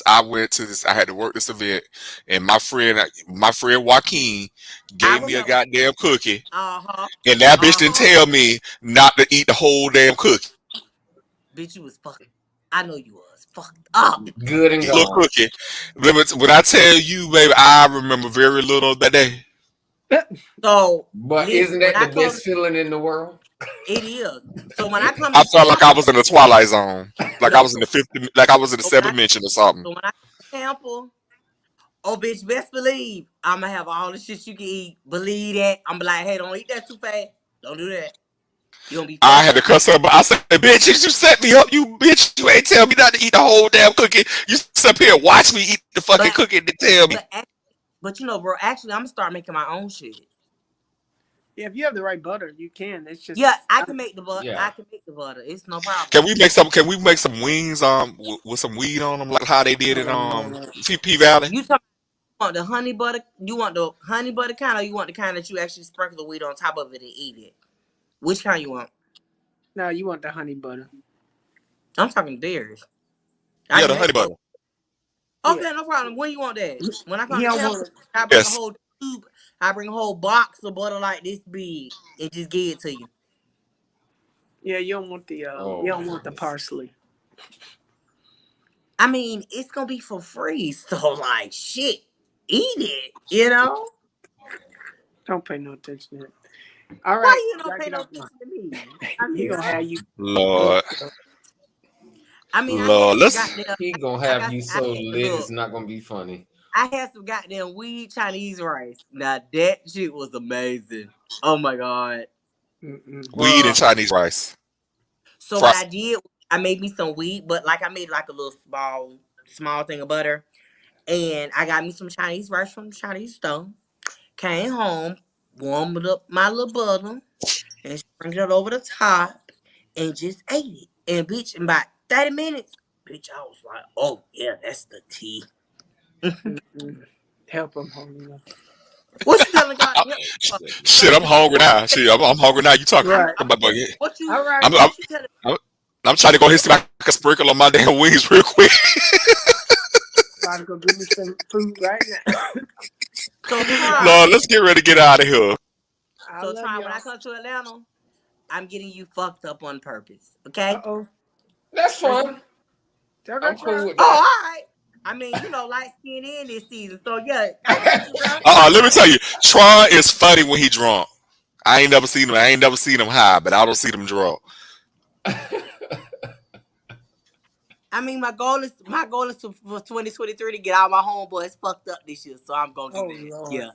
I went to this. I had to work this event, and my friend Joaquin I gave me a remember. goddamn cookie, Uh-huh. and that bitch didn't Uh-huh. tell me not to eat the whole damn cookie. Bitch, you was fucked. I know you was fucked up. Good and Eat a little gone. cookie. When I tell you, baby, I remember very little that day. So But listen, isn't when that I the come, best feeling in the world? it is. So when I come I to felt like I was Tampa, in the Twilight Zone, like I no. was in the fifth, like I was in the So when I seventh dimension or something. so when I come to Tampa, oh bitch, best believe I'ma have all the shit you can eat. Believe that. I'm like, hey, don't eat that too fast. Don't do that. You gonna be I fucked had to up. cuss her, but I said, "Bitch, you set me up, you bitch! You ain't tell me not to eat the whole damn cookie. You sit up here and watch me eat the fucking But cookie and then tell me." but but you know, bro, actually I'm gonna start making my own shit. Yeah, if you have the right butter, you can. It's Yeah, just I can make the butter. Yeah. I can make the butter. It's no problem. Can we make some? Can we make some wings with some weed on them, like how they did in P Valley? You talking want the honey butter? You want the honey butter kind, or you want the kind that you actually sprinkle the weed on top of it and eat it? Which kind you want? no, you want the honey butter. I'm talking theirs. I Yeah, can the honey make both. butter. Yeah, Okay, no problem. When you want that? When I he come to don't Tampa, want it. I bring a Yes, whole tube. I bring a whole box of butter like this big and just give it to you. Yeah, you Oh don't want the goodness. parsley. I mean, it's gonna be for free, so like shit, eat it. You know? Don't pay no attention to it. All right, Why you don't gotta pay get no off my. attention to me? I He mean, gonna have you Lord, fucked up. I mean, I had Lord, some let's. goddamn. He gonna I have got. you I so had lit it's look. not gonna be funny. I had some goddamn weed Chinese rice. Now that shit was amazing. Oh my god, Mm-mm. Weed and bro. Chinese rice. So what Fry. I did, I made me some weed, but like I made like a little small thing of butter, and I got me some Chinese rice from the Chinese store. Came home, warmed up my little butter, and sprinkled it over the top, and just ate it. And bitch, in about 30 minutes, bitch, I was like, oh yeah, that's the tea. Mm-mm. Help him, homie. What you telling God? Yep. Goodness. Shit, So I'm hungry now. Shit, I'm hungry now. You talking? I'm, Right. I'm what you All right. I'm, I'm, what you telling? I'm, I'm trying to go here see if I can sprinkle on my damn wings real quick. About to go give me some food right now. So try. Lord, let's get ready to get out of here. I So love try when I y'all. come to Atlanta, I'm getting you fucked up on purpose. Uh Okay? oh. That's Let's fun. y'all I'm got cool y'all. with Oh, all that. right. I mean, light skin in this season. So yeah, I got you, bro. Let me tell you, Tron is funny when he drunk. I ain't never seen him. I ain't never seen him high, but I don't see him drunk. I mean, my goal is for 2023 to get all my homeboys fucked up this year. So I'm gonna do Oh that. Lord. Yeah.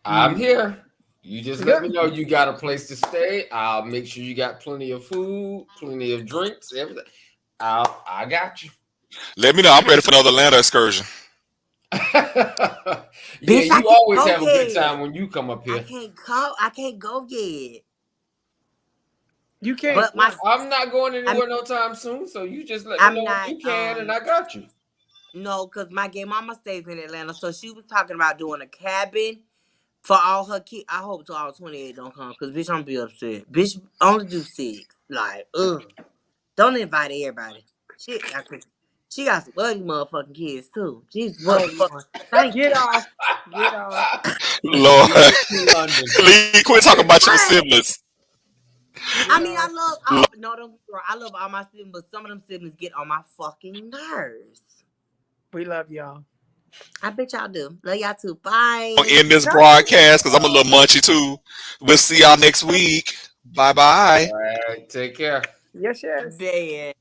I'm here. You just let me Good. know you got a place to stay. I'll make sure you got plenty of food, plenty of drinks, everything. I got you. Let me know. I'm ready for another Atlanta excursion. Yeah, Bitch, I you can't always go have a good yet. time when you come up I here. can't go. I can't go yet. You can't. But Why? I'm not going I mean, anywhere no time soon, so you just let me I'm know when not you can, and I got you. no, cause my gay mama stays in Atlanta, so she was talking about doing a cabin for all her kids. I hope to all 28 don't come, cause bitch, I'm be upset. Bitch, only do 6. Like, ugh. Don't invite everybody. Shit, she got some ugly motherfucking kids too. Jesus, what Oh the fuck? Lord. Thank Get you. off. Get off. Lord, Leave it to London. Lee, quit talking about your What? siblings. I Get mean, I off. love all. No, don't get me wrong. I love all my siblings, but some of them siblings get on my fucking nerves. We love y'all. I bet y'all do. Love y'all too. Gonna Bye. end this broadcast because I'm a little munchy too. We'll see y'all next week. Bye bye. All right, take care. Yes, yes. Bad.